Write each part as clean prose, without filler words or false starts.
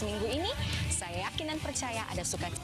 seminggu ini, saya yakin dan percaya ada sukacita.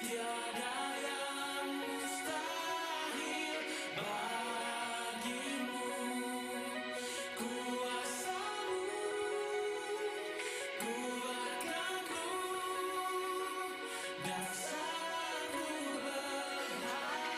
Tiada yang mustahil bagimu. Kuasamu kuatkanku, dasarku berharap.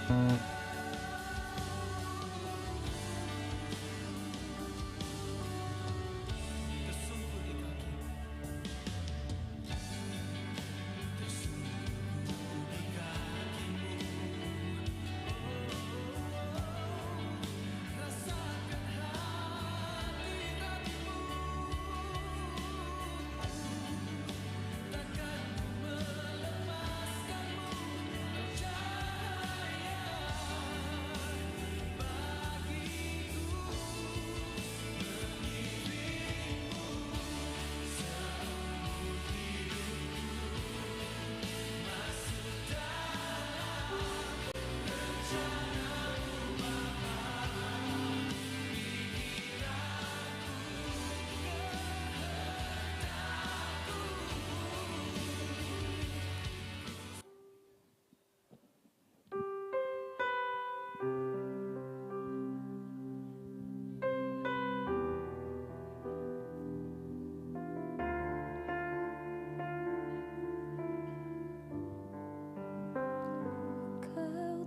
Kau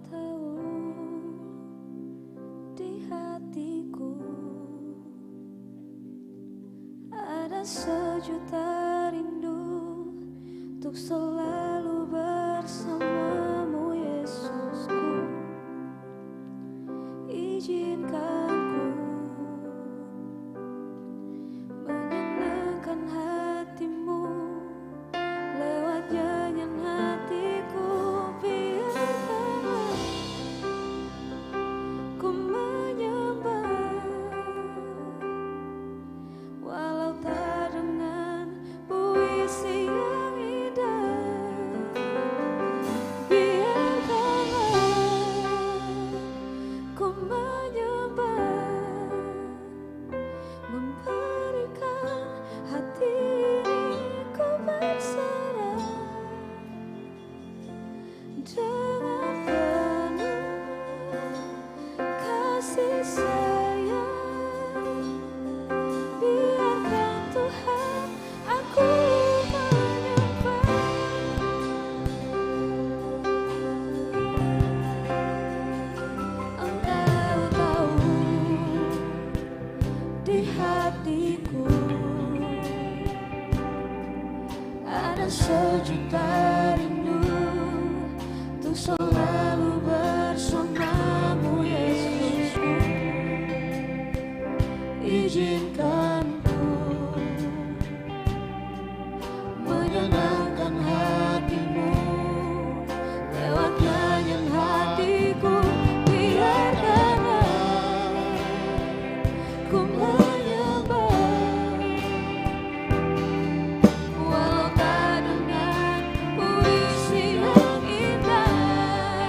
tahu di hatiku ada sejuta rindu untuk selalu bersamamu, Yesusku. Izinkan ku menyenangkan hatimu lewat nyanyian hatiku. Biarkanlah ku menyembah walau tak dengan puisi yang indah. Biarkanlah ku menyembah, memberikan hati ini ku berserah dengan penuh kasih sayang. Biarkan Tuhan aku menyembah. Engkau tahu di hatiku ada sejuta rindu untuk selalu bersamamu, Yesusku. Izinkan ku menyenangkan hatimu lewat nyanyian hatiku. Biarkanlah ku menyembah walau tak dengan puisi yang indah.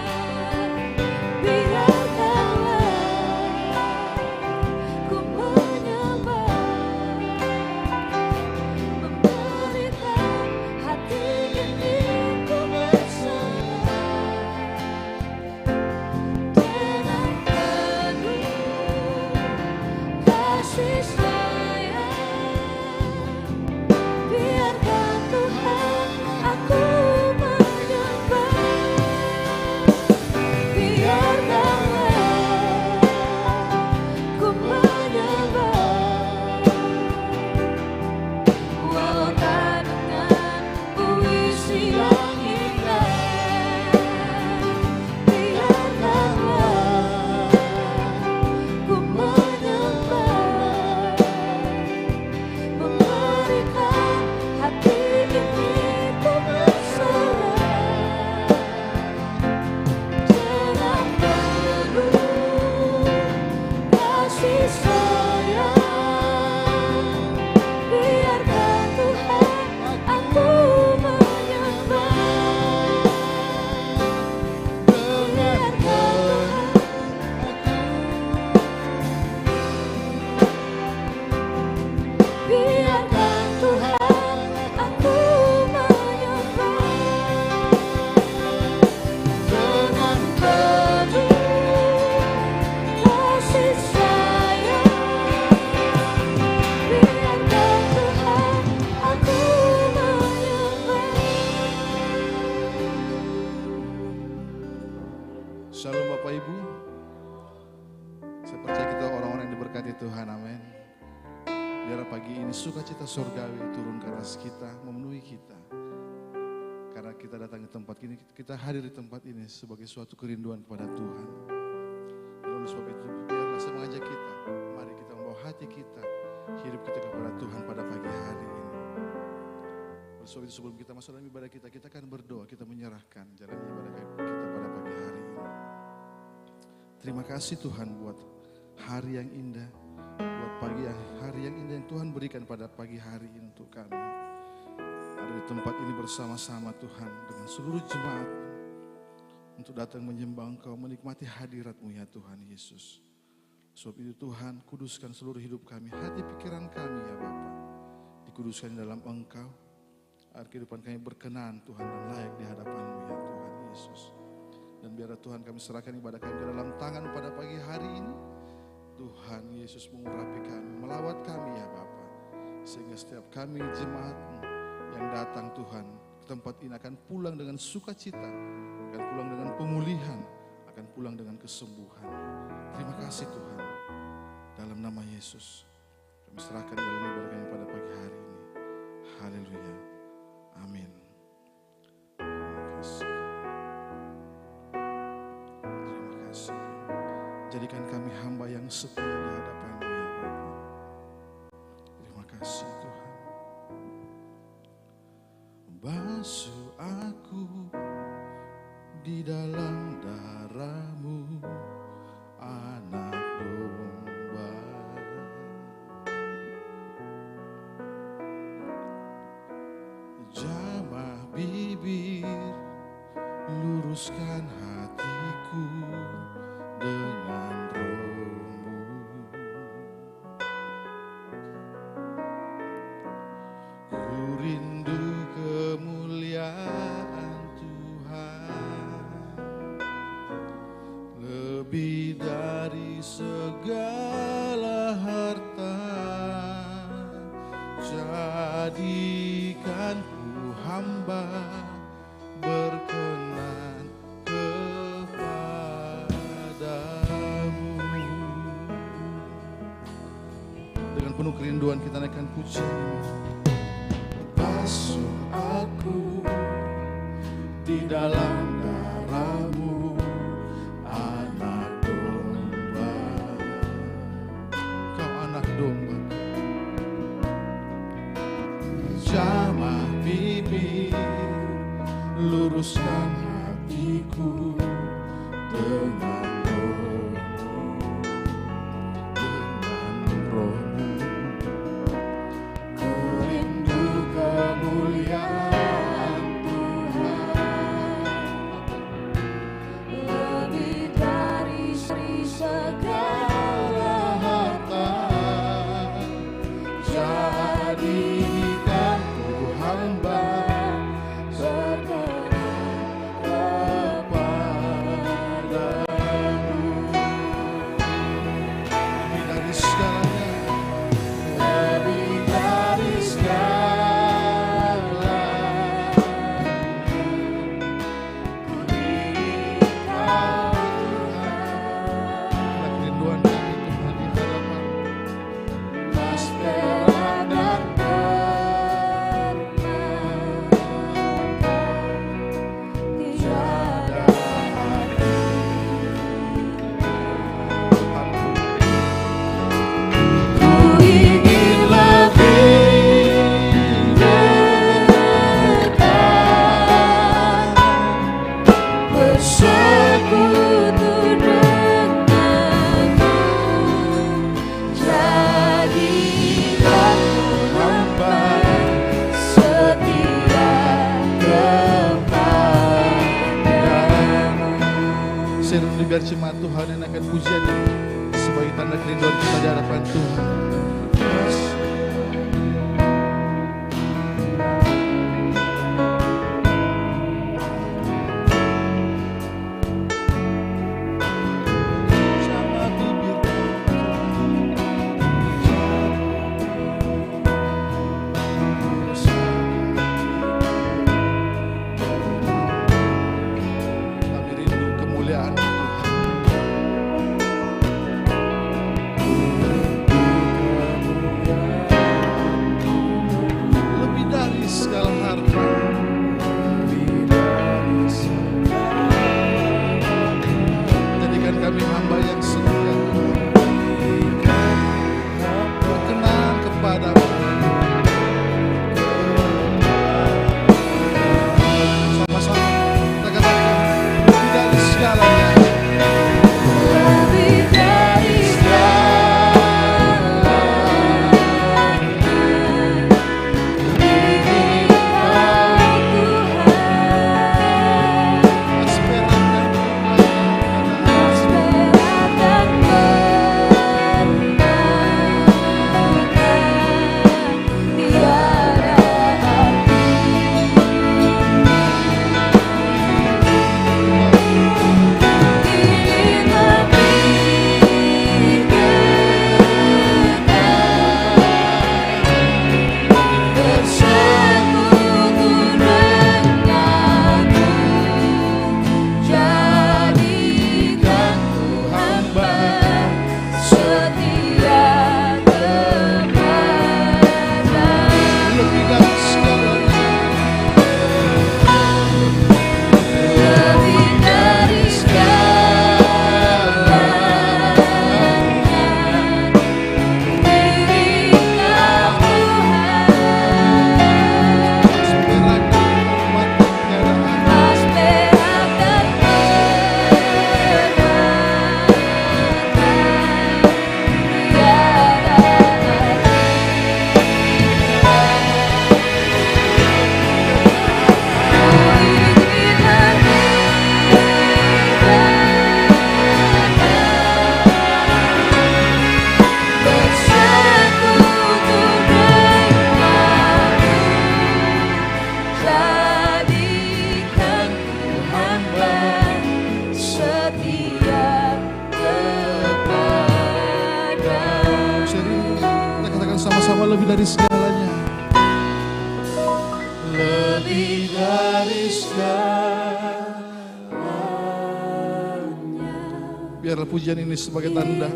sukacita surgawi turun ke atas kita, memenuhi kita. Karena kita datang ke tempat ini, kita hadir di tempat ini sebagai suatu kerinduan kepada Tuhan. Dan oleh sebab itu, biarlah saya mengajak kita, mari kita membawa hati kita, hidup kita kepada Tuhan pada pagi hari ini. Oleh sebab itu sebelum kita masuk dalam ibadah kita akan berdoa, kita menyerahkan jalan ibadah kita pada pagi hari ini. Terima kasih Tuhan buat hari yang indah, buat hari yang indah yang Tuhan berikan pada pagi hari ini untuk kami. Ada di tempat ini bersama-sama Tuhan dengan seluruh jemaat untuk datang menyembah Engkau, menikmati hadirat-Mu ya Tuhan Yesus. Sebab itu Tuhan, kuduskan seluruh hidup kami, hati pikiran kami ya Bapa. Dikuduskan dalam Engkau, agar kehidupan kami berkenan Tuhan dan layak di hadapan-Mu ya Tuhan Yesus. Dan biarlah Tuhan kami serahkan ibadah kami ke dalam tangan pada pagi hari ini. Tuhan Yesus mengurapi kami, melawat kami ya Bapa. Sehingga setiap kami jemaat-Mu yang datang Tuhan ke tempat ini akan pulang dengan sukacita, akan pulang dengan pemulihan, akan pulang dengan kesembuhan. Terima kasih Tuhan. Dalam nama Yesus kami serahkan dalam ibadah kami pada pagi hari ini. Haleluya. Amin. Terima kasih. Terima kasih. Jadikan kami hamba yang setia di hadapan-Mu ya Bapa. Terima kasih Tuhan. Basuh aku di dalam darah-Mu, anak domba. Jamah bibir, luruskan hatiku dengan Roh-Mu. Ku rindu kemuliaan Tuhan lebih dari segala harta. Jadikan ku hamba berkenan kepadamu. Dengan penuh kerinduan kita naikkan pujian. Basuh aku di dalam darah-Mu, anak domba. Kau anak domba. Jamah bibir, luruskan hatiku dengan Roh-Mu. Ku rindu kemuliaan Tuhan lebih dari segala harta. Jadikan ku hamba berkenan kepadamu. Lebih dari segalanya, lebih dari segala, ku diri Kau Tuhan. Kerinduan kami Tuhan di hadapan Mas perak dan tiada ku ingin lebih dekat bersekutu denganmu. Jadikan ku hamba setia kepadamu. Sering biar jemaat Tuhan yang akan pujian sebagai tanda kerinduan kita di hadapan Tuhan. Jamah bibir kami rindu kemuliaan Tuhan. Ku rindu Biarlah pujian ini sebagai tanda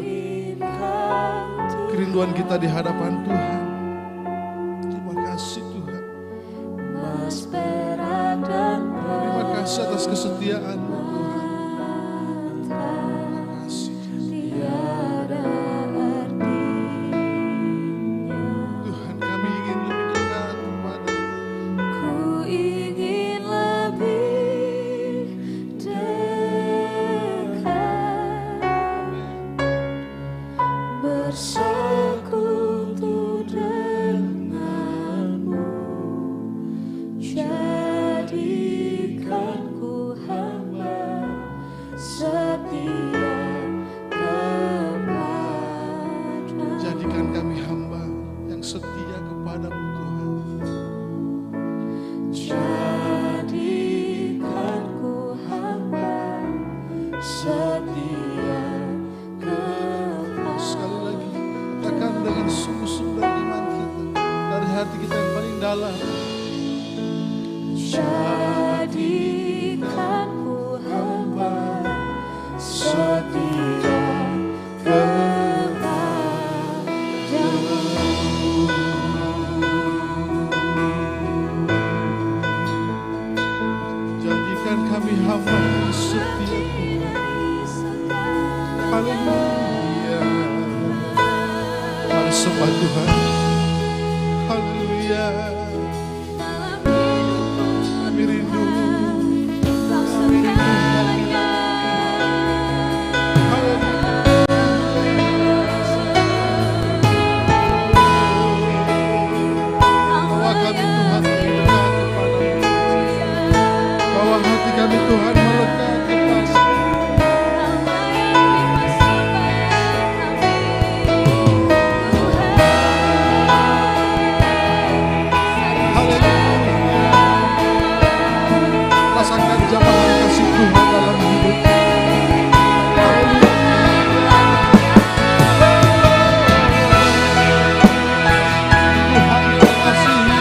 kerinduan kita di hadapan Tuhan. Terima kasih Tuhan. Mas perak dan Terima kasih atas kesetiaan-Mu Tuhan. Terima kasih tiada artinya. Tuhan, kami ingin lebih dekat kepada-Mu. Ku ingin lebih dekat, bersekutu denganmu. Jadikan ku hamba setia kepadamu. Jadikan kami hamba yang setia kepada-Mu Tuhan. Jadikan ku hamba setia kepadamu. Sekali lagi, katakan dengan sungguh-sungguh dari iman kita, dari hati kita yang paling dalam. Jadikan ku hamba setia Jadikan kami hamba yang setia Tuhan. Haleluya. Mari sembah Tuhan. Haleluya. Kami rindu. Bawa kami Tuhan lebih dekat kepada-Mu. Bawa hati kami Tuhan melekat kepada-Mu. Haleluya. Rasakan jamahan kasih Tuhan dalam hidup. Haleluya. Tuhan yang mengasihi.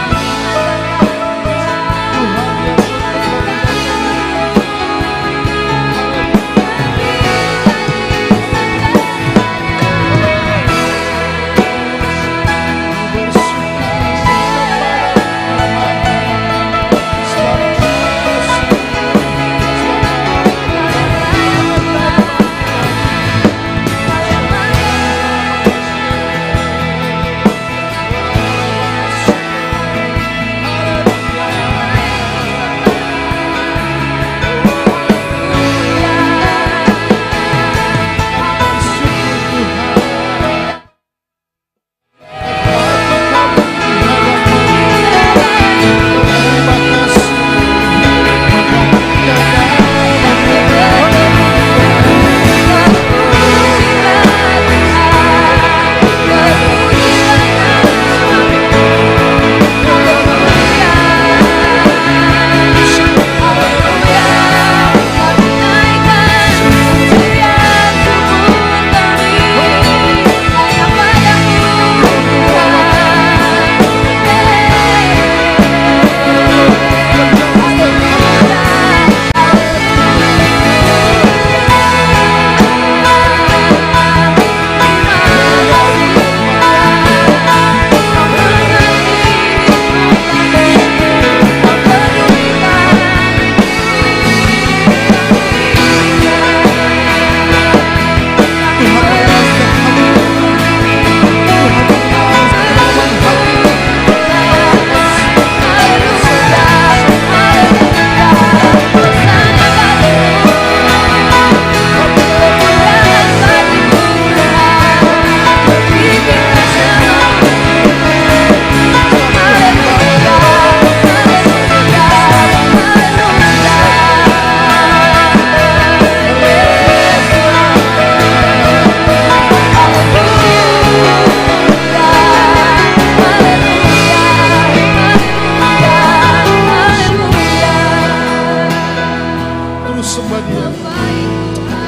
Tuhan yang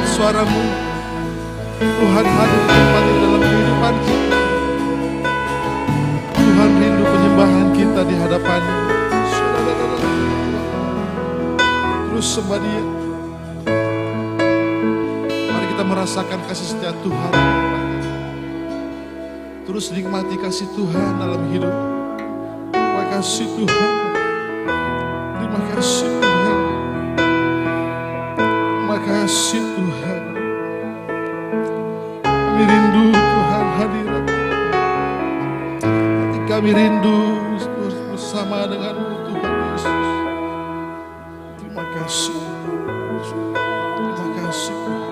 suaramu. Tuhan hadir kembali dalam kehidupan kita. Tuhan rindu penyembahan kita di hadapan. Terus sembah Dia. Mari kita merasa rasakan kasih setia Tuhan. Terus nikmati kasih Tuhan dalam hidup. Terima kasih Tuhan. Terima kasih Tuhan. Terima kasih Tuhan. Kami rindu Tuhan hadirat. Kami rindu bersama dengan-Mu Tuhan Yesus. Terima kasih. Terima kasih Tuhan.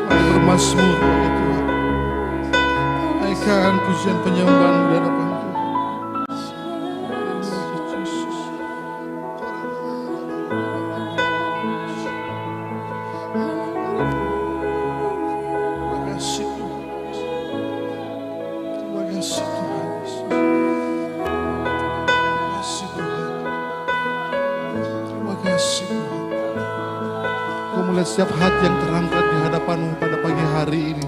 Mari bermazmur bagi Tuhan. Naikkan pujian penyembahan di hadapan Tuhan. Terima kasih Tuhan. Terima kasih Tuhan. Terima kasih Tuhan. Terima kasih Tuhan. Kau melihat setiap hati yang terangkat di hadapan-Mu pada pagi hari ini.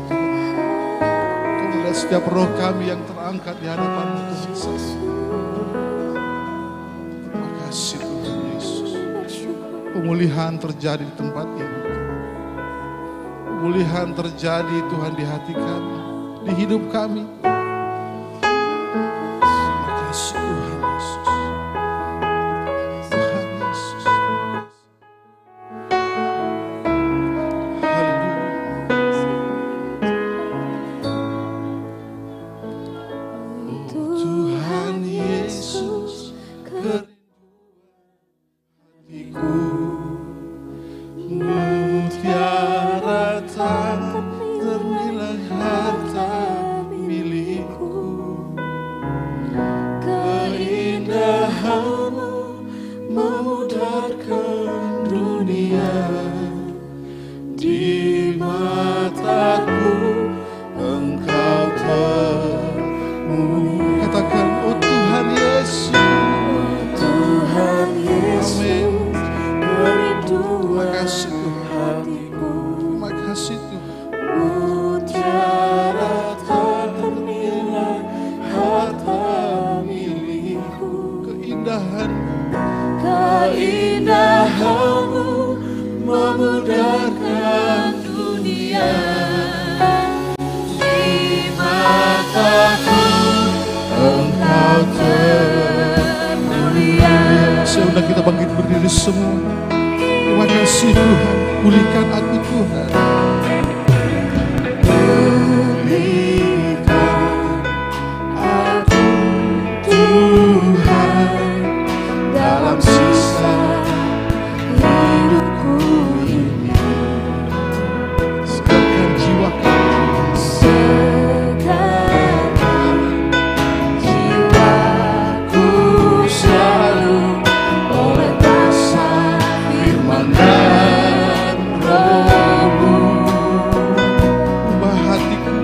Kau melihat setiap roh kami yang terangkat di hadapan-Mu Tuhan. Terima kasih Tuhan Yesus. Pemulihan terjadi di tempat ini. Pemulihan terjadi Tuhan di hati kami, di hidup kami. Terima kasih Tuhan Yesus. Tuhan Yesus. Tuhan Yesus, hatiku mutiara tak ternilai harta milikku. Keindahan-Mu memudarkan dunia. Di mataku Engkau termulia. Katakan, oh Tuhan Yesus. Tuhan Yesus, Amin. kerinduan Terima kasih Tuhan. hatiku. Terima kasih Tuhan. Mutiara tak ternilai harta milikku. Keindahan Keindahan-Mu memudarkan dunia. Di mataku Engkau termulia. Sudah kita bangkit berdiri semua. Terima kasih Tuhan. Pulihkan aku Tuhan. Pulihkan aku Tuhan dalam sisa hidupku ini. Segarkan jiwa kami. Segarkan jiwaku selalu oleh basah firman dan Roh-Mu. Ubah hatiku.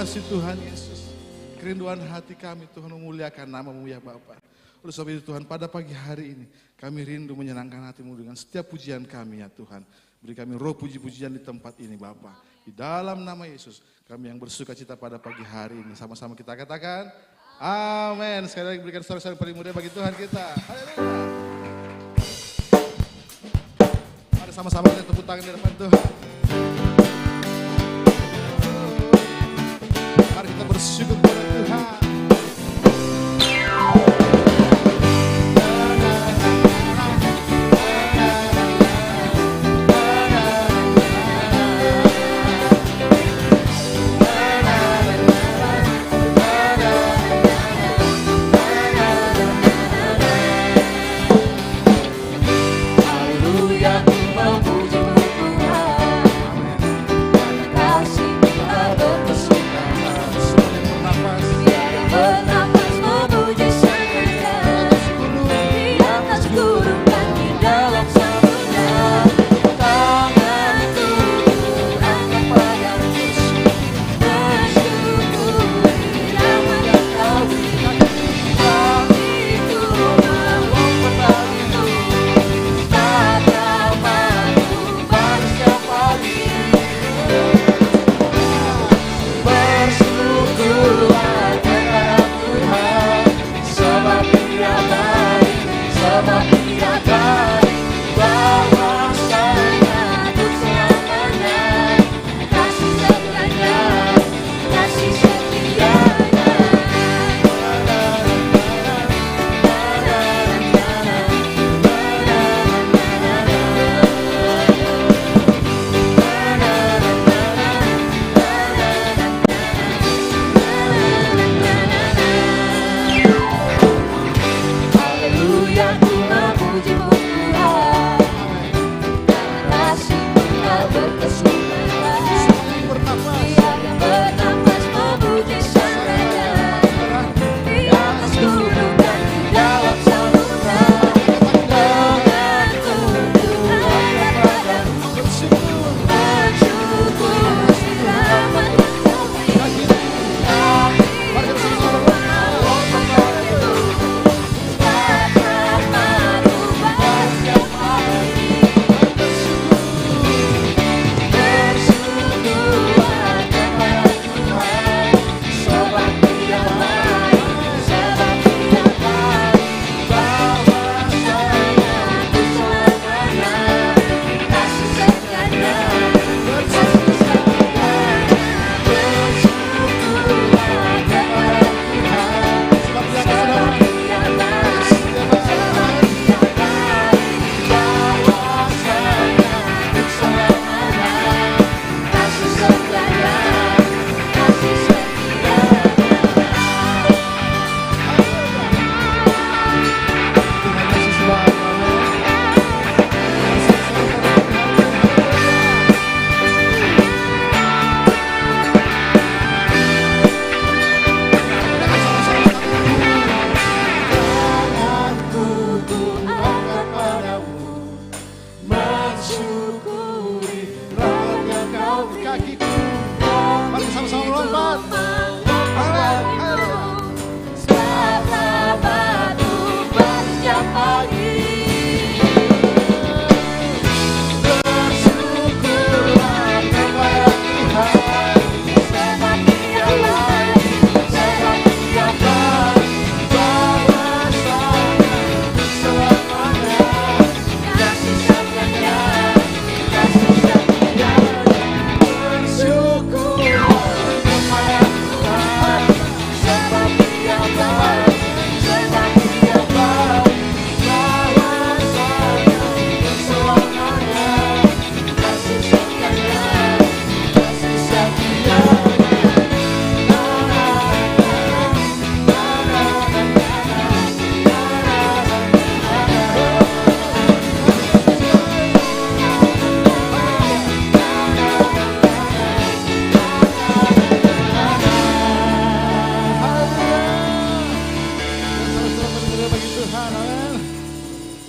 kasih Tuhan Yesus. Kerinduan hati kami Tuhan memuliakan nama-Mu ya Bapa. Oleh sebab itu Tuhan, pada pagi hari ini kami rindu menyenangkan hati-Mu dengan setiap pujian kami ya Tuhan. Beri kami roh puji-pujian di tempat ini Bapa. Di dalam nama Yesus kami yang bersuka cita pada pagi hari ini. Sama-sama kita katakan amin. Sekali lagi berikan sorak-sorai paling mulia bagi Tuhan kita. Haleluya. Mari sama-sama kita tepuk tangan di depan Tuhan. Mari kita bersyukur kepada Tuhan. Haleluya, ku memuji-Mu Tuhan. Kasih telah berkesukaan.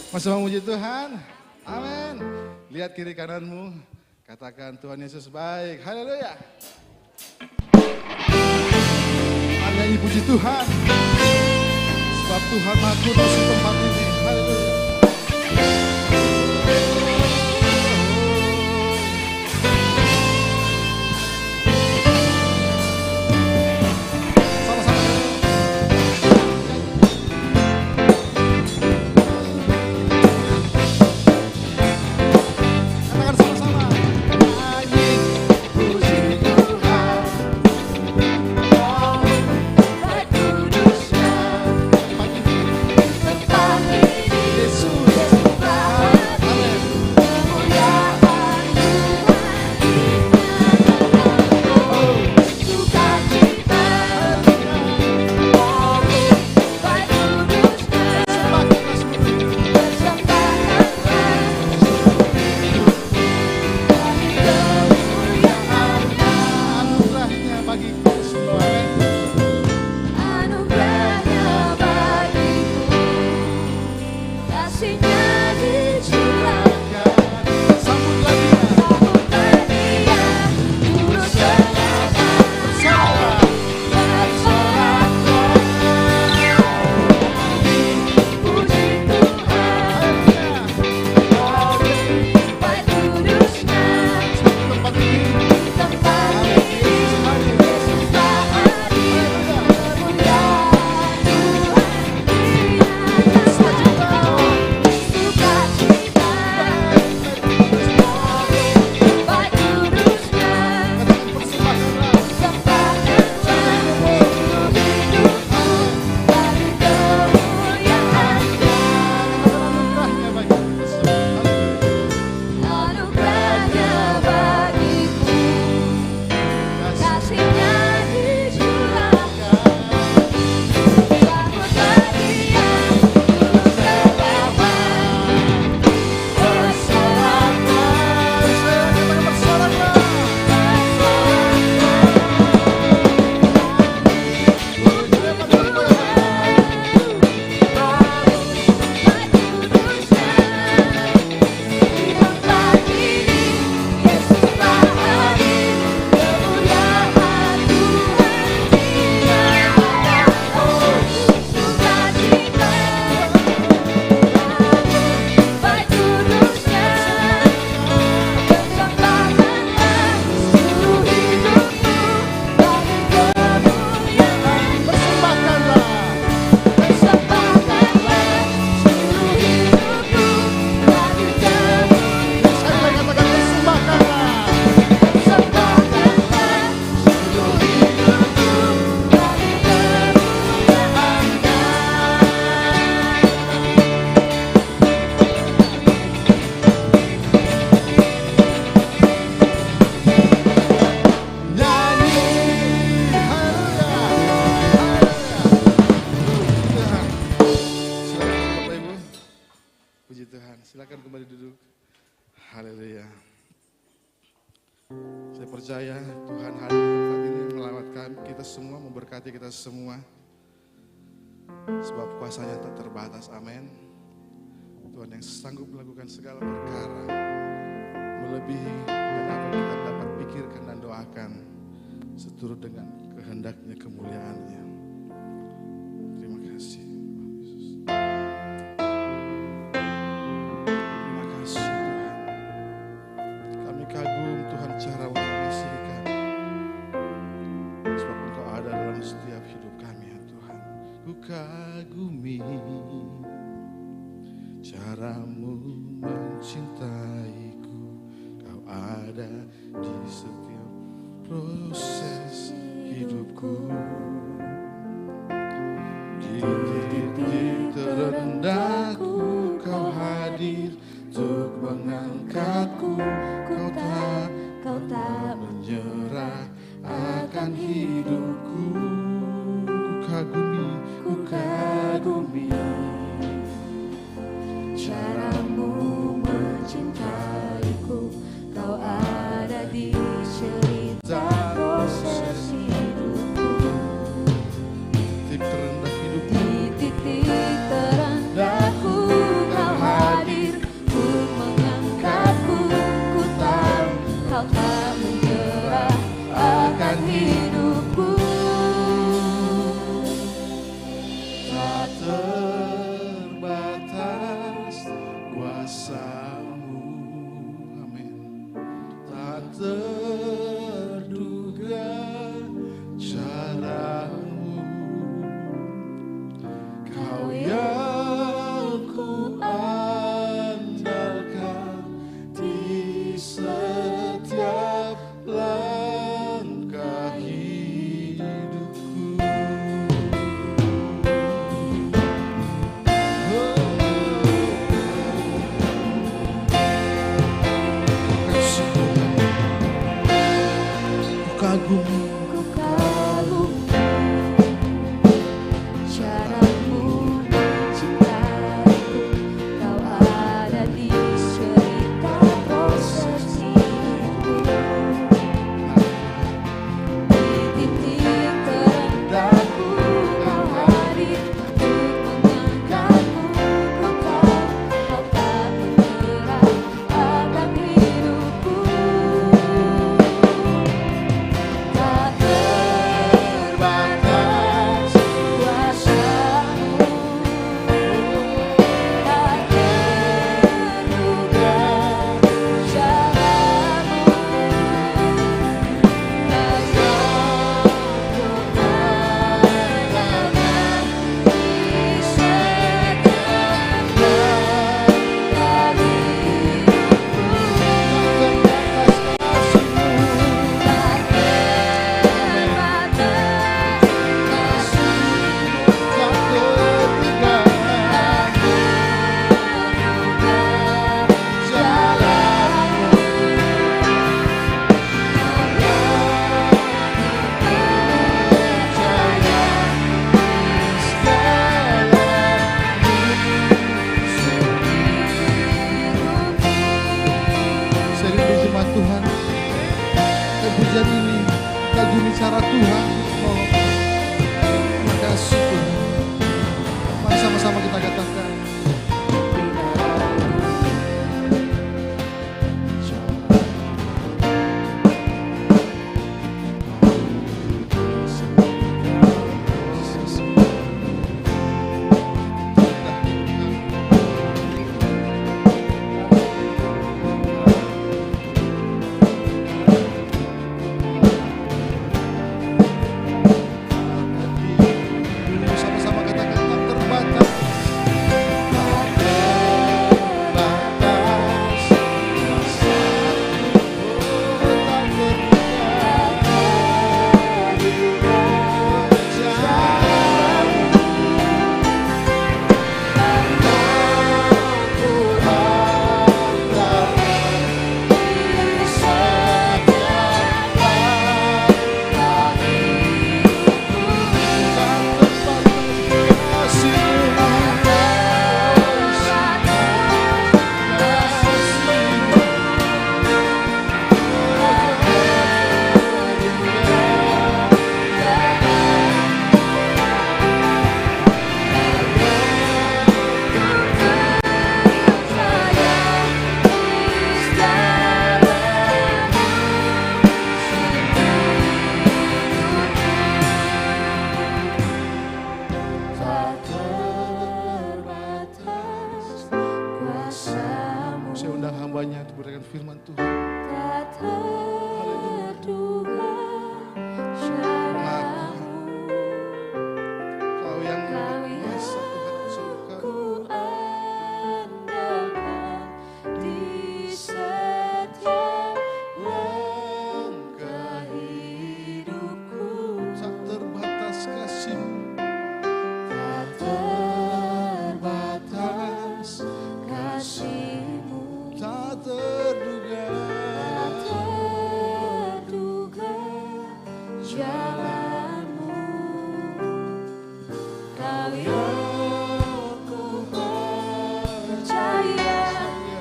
Masih mau memuji Tuhan? Amin. Lihat kiri kananmu, katakan Tuhan Yesus baik. Haleluya. Nyanyi puji Tuhan. Sebab Tuhan Maha Kudus di tempat ini. Haleluya. Katakan sama-sama. Nyanyi puji Tuhan. Anugerahnya bagi kita semua. Anugerahnya bagiku, kasihnya dicurahkan. Sambutlah dia. Sambutlah dia, juru selamat Bersorak. bersorak-sorak. Puji Tuhan, baik kudusnya, Tempat ini. tempat ini Yesus hadir, kemuliaan Tuhan sukacita, baik kudusnya, Persembahkanlah. sempatkanlah seluruh hidupku bagi kemuliaan-Nya. Anugerahnya bagi kita semua. Anugerahnya bagiku, kasihnya dicurahkan. Sambutlah dia, juru selamat bersorak-sorak. Puji Tuhan, silakan kembali duduk. Haleluya. Saya percaya Tuhan hadir di tempat ini melawatkan kita semua, memberkati kita semua. Sebab kuasanya tak terbatas, amin. Tuhan yang sanggup melakukan segala perkara, melebihi dan apa yang kita dapat pikirkan dan doakan, seturut dengan kehendaknya, kemuliaannya. Terima kasih Yesus. Terima kasih Tuhan. Kami kagum Tuhan cara mengasihi kami. Sebab Engkau ada dalam setiap hidup kami ya Tuhan. Ku kagumi caramu mencintaiku. Kau ada di setiap proses hidupku. Di titik terendahku Kau hadir untuk mengangkatku. Kau tak menyerah akan hidupku. Ku kagumi Caramu mencintaiku, Kau ada di cerita proses hidupku. titik terendah hidupku. Di hambanya untuk berikan firman Tuhan. Tak terduga jalamu, Kau yang kuasa Tuhan surga. ku andalkan di setiap langkah hidupku. Tak terbatas kasih-Mu, Tak terbatas kasih-Mu, tak terduga. tak terduga jalanmu. Kau yang ku percaya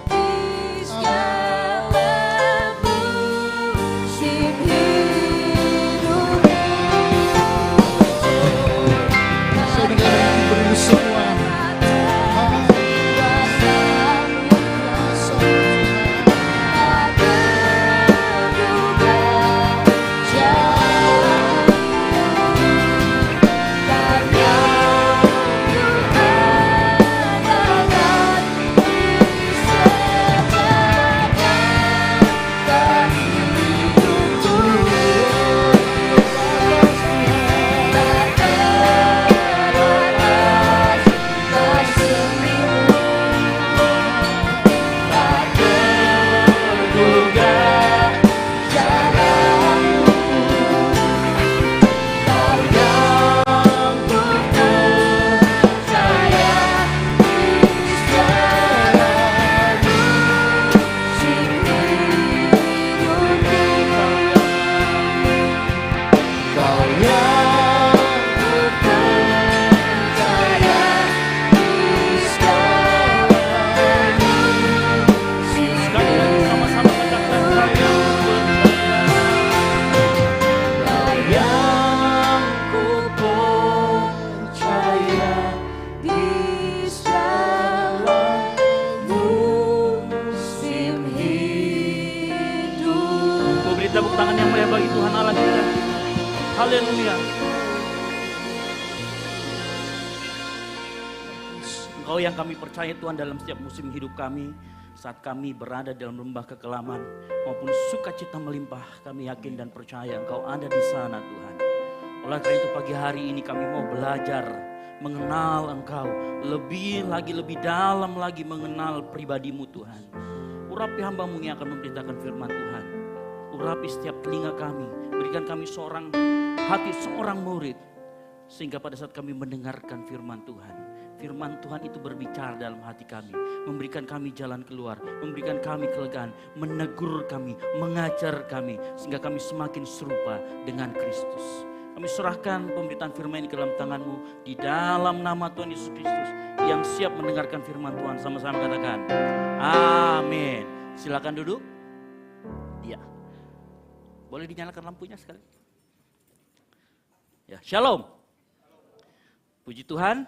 di segala musim hidupku. Saudara yang beri semua. Beri tepuk tangan yang meriah bagi Tuhan Allah kita. Haleluya. Engkau yang kami percaya Tuhan dalam setiap musim hidup kami. Saat kami berada dalam lembah kekelaman maupun sukacita melimpah, kami yakin dan percaya Engkau ada di sana Tuhan. Oleh karena itu pagi hari ini kami mau belajar mengenal Engkau. Lebih lagi, lebih dalam lagi mengenal pribadi-Mu Tuhan. Urapi hamba-Mu yang akan memberitakan firman Tuhan. Urapi setiap telinga kami, berikan kami seorang hati, seorang murid. Sehingga pada saat kami mendengarkan firman Tuhan itu berbicara dalam hati kami. Memberikan kami jalan keluar, memberikan kami kelegaan, menegur kami, mengajar kami. Sehingga kami semakin serupa dengan Kristus. Kami serahkan pemberitaan firman ini ke dalam tangan-Mu. Di dalam nama Tuhan Yesus Kristus. Yang siap mendengarkan firman Tuhan, sama-sama katakan amin. Silakan duduk. Ya. Boleh dinyalakan lampunya sekali? Ya, shalom. Puji Tuhan.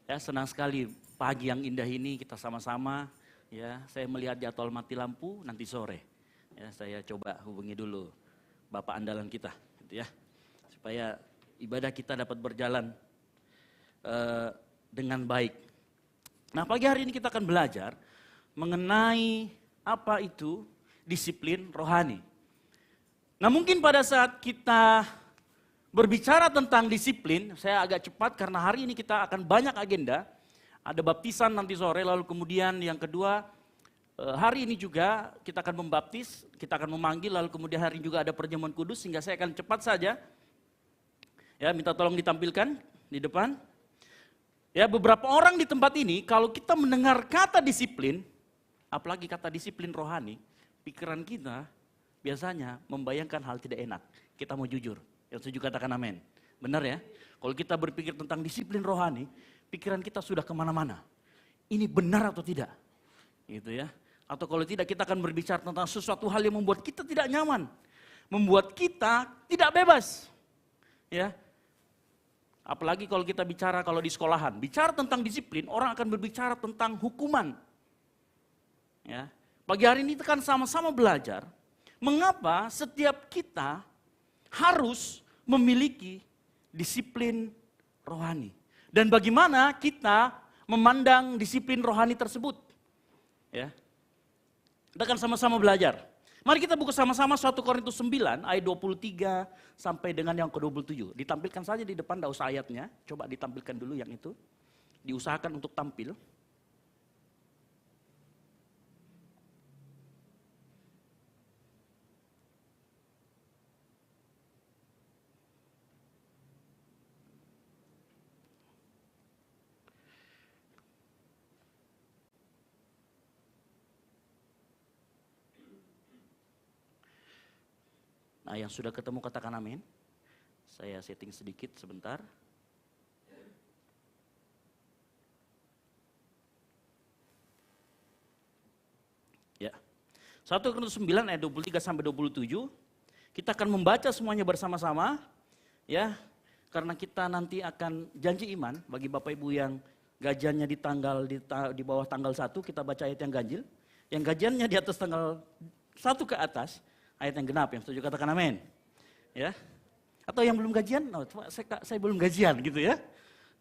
Ya, senang sekali pagi yang indah ini kita sama-sama. Ya, saya melihat jadwal mati lampu nanti sore. Ya, saya coba hubungi dulu Bapak andalan kita, gitu ya. Supaya ibadah kita dapat berjalan dengan baik. Nah, pagi hari ini kita akan belajar mengenai apa itu disiplin rohani. Nah, mungkin pada saat kita berbicara tentang disiplin, saya agak cepat karena hari ini kita akan banyak agenda. Ada baptisan nanti sore, lalu kemudian yang kedua, hari ini juga kita akan membaptis, kita akan memanggil, lalu kemudian hari ini juga ada perjamuan kudus, sehingga saya akan cepat saja. Ya, minta tolong ditampilkan di depan. Ya, beberapa orang di tempat ini, kalau kita mendengar kata disiplin, apalagi kata disiplin rohani, pikiran kita biasanya membayangkan hal tidak enak. Kita mau jujur, yang setuju katakan amin. Benar ya? Kalau kita berpikir tentang disiplin rohani, pikiran kita sudah kemana-mana. Ini benar atau tidak? Gitu ya. Atau kalau tidak, kita akan berbicara tentang sesuatu hal yang membuat kita tidak nyaman. Membuat kita tidak bebas. Ya. Apalagi kalau kita bicara kalau di sekolahan. Bicara tentang disiplin, orang akan berbicara tentang hukuman. Ya. Pagi hari ini kita kan sama-sama belajar. Mengapa setiap kita harus memiliki disiplin rohani. Dan bagaimana kita memandang disiplin rohani tersebut. Ya. Kita akan sama-sama belajar. Mari kita buka sama-sama 1 Korintus 9 ayat 23 sampai dengan yang ke-27. Ditampilkan saja di depan, tidak usah ayatnya. Coba ditampilkan dulu yang itu. Diusahakan untuk tampil. Nah, yang sudah ketemu katakan amin. Saya setting sedikit sebentar. Ya. 1 Korintus 9 ayat 23 sampai 27. Kita akan membaca semuanya bersama-sama, ya. Karena kita nanti akan janji iman bagi Bapak Ibu yang gajiannya di bawah tanggal 1, kita baca ayat yang ganjil. Yang gajiannya di atas tanggal 1 ke atas, ayat yang genap, yang setuju katakan amin. Ya. Atau yang belum gajian, saya belum gajian gitu ya.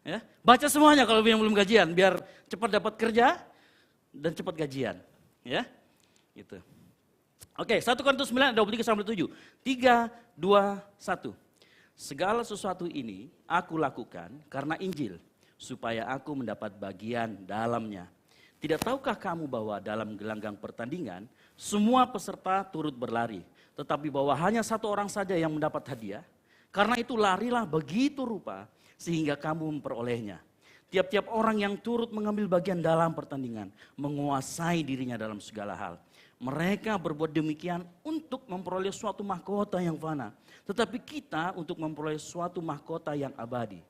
Ya. Baca semuanya kalau yang belum gajian, biar cepat dapat kerja dan cepat gajian. Ya. Gitu. Oke, 1 Korintus 9 23 sampai 7. 3, 2, 1. Segala sesuatu ini aku lakukan karena Injil, supaya aku mendapat bagian dalamnya. Tidak tahukah kamu bahwa dalam gelanggang pertandingan, semua peserta turut berlari, tetapi bahwa hanya satu orang saja yang mendapat hadiah? Karena itu larilah begitu rupa, sehingga kamu memperolehnya. Tiap-tiap orang yang turut mengambil bagian dalam pertandingan, menguasai dirinya dalam segala hal. Mereka berbuat demikian untuk memperoleh suatu mahkota yang fana, tetapi kita untuk memperoleh suatu mahkota yang abadi.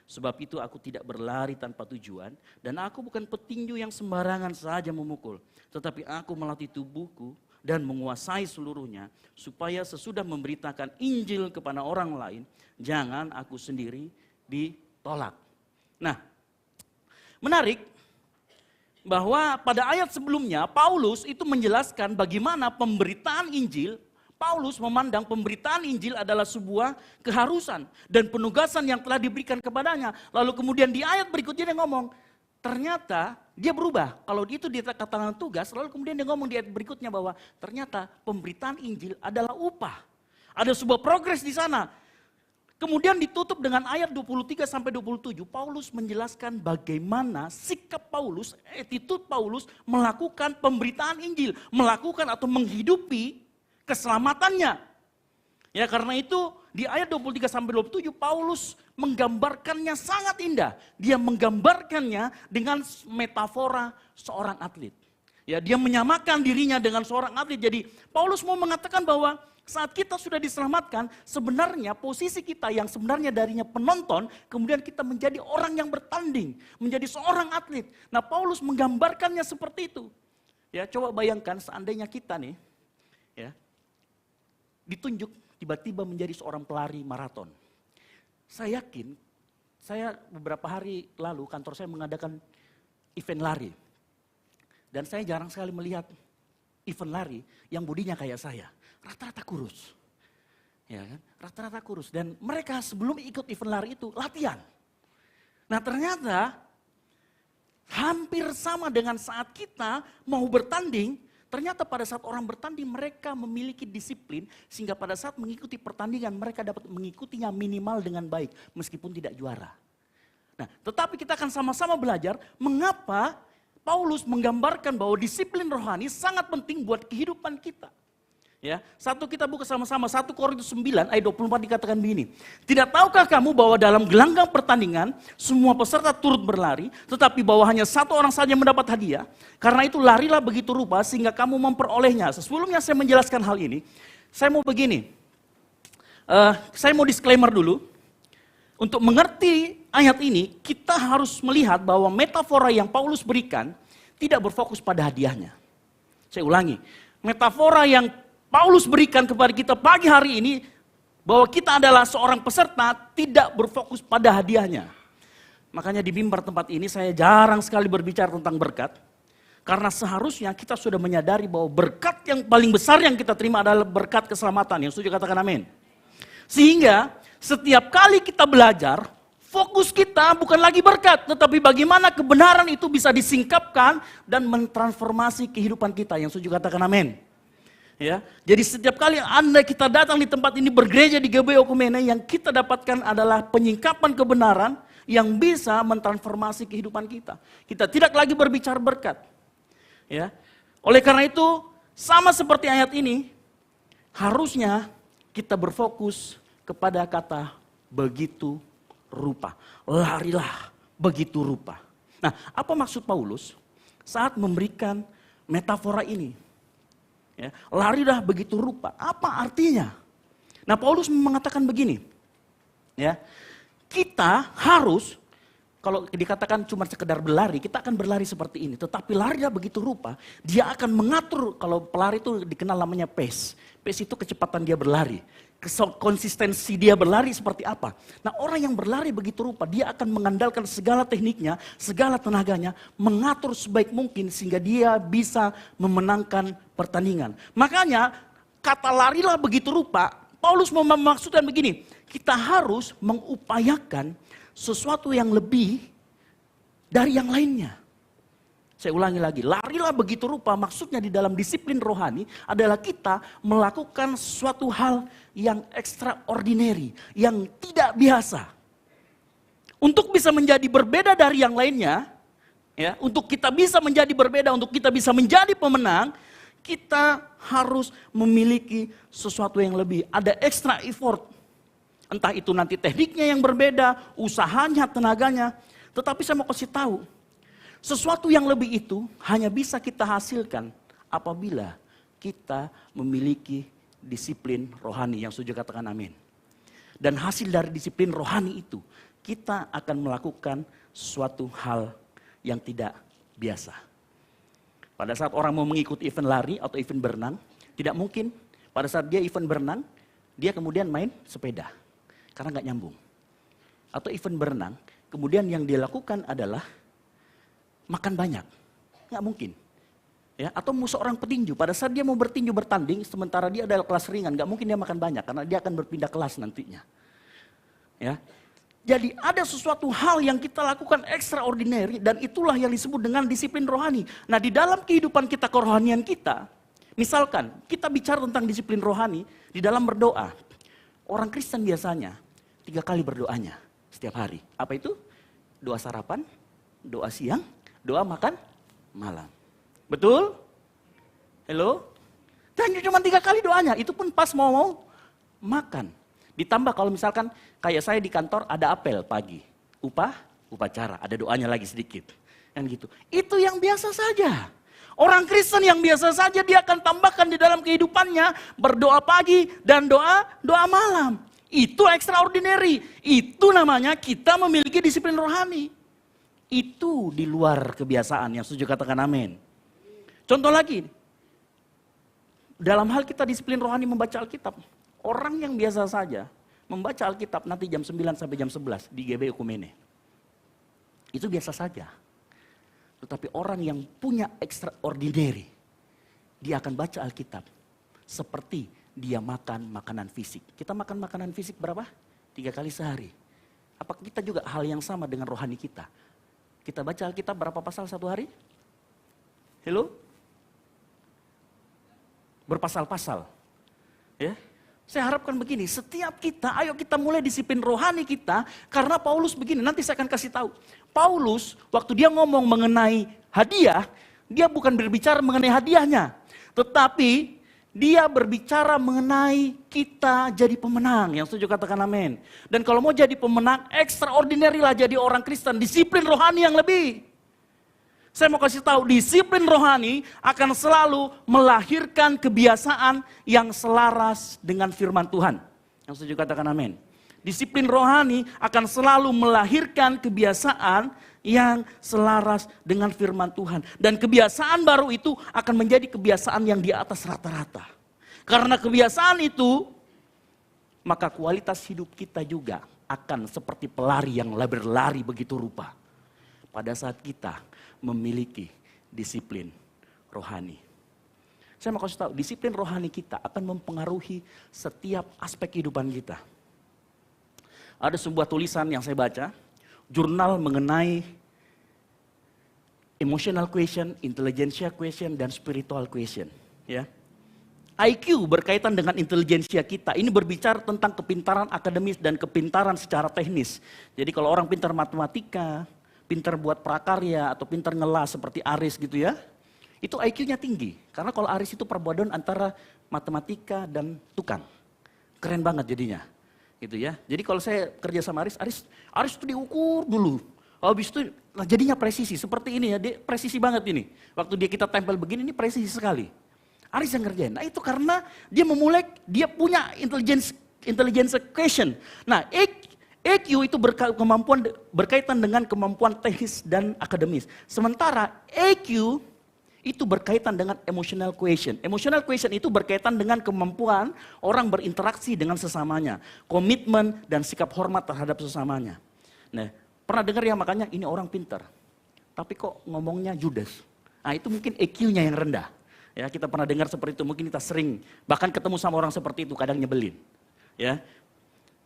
Sebab itu aku tidak berlari tanpa tujuan, dan aku bukan petinju yang sembarangan saja memukul, tetapi aku melatih tubuhku dan menguasai seluruhnya, supaya sesudah memberitakan Injil kepada orang lain, jangan aku sendiri ditolak. Nah, menarik bahwa pada ayat sebelumnya Paulus itu menjelaskan bagaimana pemberitaan Injil. Paulus memandang pemberitaan Injil adalah sebuah keharusan dan penugasan yang telah diberikan kepadanya. Lalu kemudian di ayat berikutnya dia ngomong, ternyata dia berubah. Kalau itu dia katakan tugas, lalu kemudian dia ngomong di ayat berikutnya bahwa ternyata pemberitaan Injil adalah upah. Ada sebuah progres di sana. Kemudian ditutup dengan ayat 23 sampai 27, Paulus menjelaskan bagaimana sikap Paulus, attitude Paulus melakukan pemberitaan Injil, melakukan atau menghidupi keselamatannya. Ya, karena itu di ayat 23 sampai 27 Paulus menggambarkannya sangat indah. Dia menggambarkannya dengan metafora seorang atlet. Ya, dia menyamakan dirinya dengan seorang atlet. Jadi Paulus mau mengatakan bahwa saat kita sudah diselamatkan, sebenarnya posisi kita yang sebenarnya darinya penonton, kemudian kita menjadi orang yang bertanding, menjadi seorang atlet. Nah, Paulus menggambarkannya seperti itu. Ya, coba bayangkan seandainya kita nih, ya, ditunjuk tiba-tiba menjadi seorang pelari maraton. Saya yakin, saya beberapa hari lalu kantor saya mengadakan event lari. Dan saya jarang sekali melihat event lari yang bodinya kayak saya. Rata-rata kurus. Ya kan? Rata-rata kurus. Dan mereka sebelum ikut event lari itu latihan. Nah, ternyata hampir sama dengan saat kita mau bertanding, ternyata pada saat orang bertanding mereka memiliki disiplin sehingga pada saat mengikuti pertandingan mereka dapat mengikutinya minimal dengan baik meskipun tidak juara. Nah, tetapi kita akan sama-sama belajar mengapa Paulus menggambarkan bahwa disiplin rohani sangat penting buat kehidupan kita. Ya, kita buka sama-sama 1 Korintus 9 ayat 24 dikatakan begini. Tidak tahukah kamu bahwa dalam gelanggang pertandingan semua peserta turut berlari, tetapi bahwa hanya satu orang saja mendapat hadiah. Karena itu larilah begitu rupa sehingga kamu memperolehnya. Sebelumnya saya menjelaskan hal ini, saya mau begini. Saya mau disclaimer dulu. Untuk mengerti ayat ini, kita harus melihat bahwa metafora yang Paulus berikan tidak berfokus pada hadiahnya. Saya ulangi, metafora yang Paulus berikan kepada kita pagi hari ini bahwa kita adalah seorang peserta tidak berfokus pada hadiahnya. Makanya di mimbar tempat ini saya jarang sekali berbicara tentang berkat. Karena seharusnya kita sudah menyadari bahwa berkat yang paling besar yang kita terima adalah berkat keselamatan. Yang setuju katakan amin. Sehingga setiap kali kita belajar, Fokus kita bukan lagi berkat, tetapi bagaimana kebenaran itu bisa disingkapkan dan mentransformasi kehidupan kita. Yang setuju katakan amin. Ya, jadi setiap kali Anda kita datang di tempat ini bergereja di GBI Okumene, yang kita dapatkan adalah penyingkapan kebenaran yang bisa mentransformasi kehidupan kita. Kita tidak lagi berbicara berkat. Ya. Oleh karena itu, sama seperti ayat ini, harusnya kita berfokus kepada kata begitu rupa. Larilah begitu rupa. Nah, apa maksud Paulus saat memberikan metafora ini? Ya, larilah begitu rupa. Apa artinya? Nah, Paulus mengatakan begini. Ya, kita harus, kalau dikatakan cuma sekedar berlari, kita akan berlari seperti ini. Tetapi larilah begitu rupa, dia akan mengatur, kalau pelari itu dikenal namanya pace. Pace itu kecepatan dia berlari. Konsistensi dia berlari seperti apa. Nah, orang yang berlari begitu rupa, dia akan mengandalkan segala tekniknya, segala tenaganya, mengatur sebaik mungkin sehingga dia bisa memenangkan pertandingan. Makanya, kata larilah begitu rupa, Paulus memaksudkan begini, kita harus mengupayakan sesuatu yang lebih dari yang lainnya. Saya ulangi lagi, larilah begitu rupa, maksudnya di dalam disiplin rohani adalah kita melakukan suatu hal yang extraordinary, yang tidak biasa. Untuk bisa menjadi berbeda dari yang lainnya, ya, untuk kita bisa menjadi berbeda, untuk kita bisa menjadi pemenang, kita harus memiliki sesuatu yang lebih, ada extra effort. Entah itu nanti tekniknya yang berbeda, usahanya, tenaganya. Tetapi saya mau kasih tahu, sesuatu yang lebih itu hanya bisa kita hasilkan apabila kita memiliki disiplin rohani. Yang setuju katakan amin. Dan hasil dari disiplin rohani itu, kita akan melakukan suatu hal yang tidak biasa. Pada saat orang mau mengikuti event lari atau event berenang, tidak mungkin pada saat dia event berenang, dia kemudian main sepeda. Karena nggak nyambung. Atau event berenang, kemudian yang dia lakukan adalah makan banyak, nggak mungkin. Ya, atau seorang petinju, pada saat dia mau bertinju bertanding, sementara dia adalah kelas ringan, nggak mungkin dia makan banyak, karena dia akan berpindah kelas nantinya. Ya, jadi ada sesuatu hal yang kita lakukan extraordinary, dan itulah yang disebut dengan disiplin rohani. Nah, di dalam kehidupan kita, kerohanian kita, misalkan kita bicara tentang disiplin rohani, di dalam berdoa, orang Kristen biasanya 3 kali berdoanya setiap hari. Apa itu? Doa sarapan, doa siang, doa makan malam. Betul? Halo? Dan cuma 3 kali doanya, itu pun pas mau makan. Ditambah kalau misalkan kayak saya di kantor ada apel pagi. Upacara, ada doanya lagi sedikit. Kan gitu. Itu yang biasa saja. Orang Kristen yang biasa saja dia akan tambahkan di dalam kehidupannya berdoa pagi dan doa malam. Itu extraordinary. Itu namanya kita memiliki disiplin rohani. Itu di luar kebiasaan. Yang setuju katakan amin. Contoh lagi. Dalam hal kita disiplin rohani membaca Alkitab. Orang yang biasa saja membaca Alkitab nanti jam 9 sampai jam 11 di GBI Okumene. Itu biasa saja. Tetapi orang yang punya extraordinary, dia akan baca Alkitab seperti dia makan makanan fisik. Kita makan makanan fisik berapa? 3 kali sehari. Apakah kita juga hal yang sama dengan rohani kita? Kita baca Alkitab berapa pasal satu hari? Hello? Berpasal-pasal. Ya. Saya harapkan begini, setiap kita, ayo kita mulai disiplin rohani kita, karena Paulus begini, nanti saya akan kasih tahu. Paulus, waktu dia ngomong mengenai hadiah, dia bukan berbicara mengenai hadiahnya, tetapi dia berbicara mengenai kita jadi pemenang. Yang setuju katakan amin. Dan kalau mau jadi pemenang, extraordinary lah jadi orang Kristen, disiplin rohani yang lebih. Saya mau kasih tahu, disiplin rohani akan selalu melahirkan kebiasaan yang selaras dengan firman Tuhan. Yang setuju katakan amin. Disiplin rohani akan selalu melahirkan kebiasaan yang selaras dengan firman Tuhan. Dan kebiasaan baru itu akan menjadi kebiasaan yang di atas rata-rata. Karena kebiasaan itu, maka kualitas hidup kita juga akan seperti pelari yang berlari begitu rupa. Pada saat kita memiliki disiplin rohani. Saya mau kasih tahu, disiplin rohani kita akan mempengaruhi setiap aspek kehidupan kita. ada sebuah tulisan yang saya baca, jurnal mengenai emotional question, intelligentsia question, dan spiritual question. Ya. IQ berkaitan dengan intelijensia kita. Ini berbicara tentang kepintaran akademis dan kepintaran secara teknis. Jadi kalau orang pintar matematika, pintar buat prakarya, atau pintar ngelas seperti Aris gitu ya, itu IQ-nya tinggi. Karena kalau Aris itu perpaduan antara matematika dan tukang. Keren banget jadinya. Gitu ya. Jadi kalau saya kerja sama Aris itu diukur dulu. Habis itu jadinya presisi. Seperti ini ya, dia presisi banget ini. Waktu kita tempel begini, ini presisi sekali. Aris yang ngerjain. Nah itu karena dia punya intelligence question. Nah EQ itu berkaitan dengan kemampuan teknis dan akademis. Sementara EQ itu berkaitan dengan emotional question. Emotional question itu berkaitan dengan kemampuan orang berinteraksi dengan sesamanya. Komitmen dan sikap hormat terhadap sesamanya. Nah, pernah dengar ya makanya ini orang pintar. Tapi kok ngomongnya judes. Nah itu mungkin EQ-nya yang rendah. Ya, kita pernah dengar seperti itu, mungkin kita sering bahkan ketemu sama orang seperti itu, kadang nyebelin. Ya.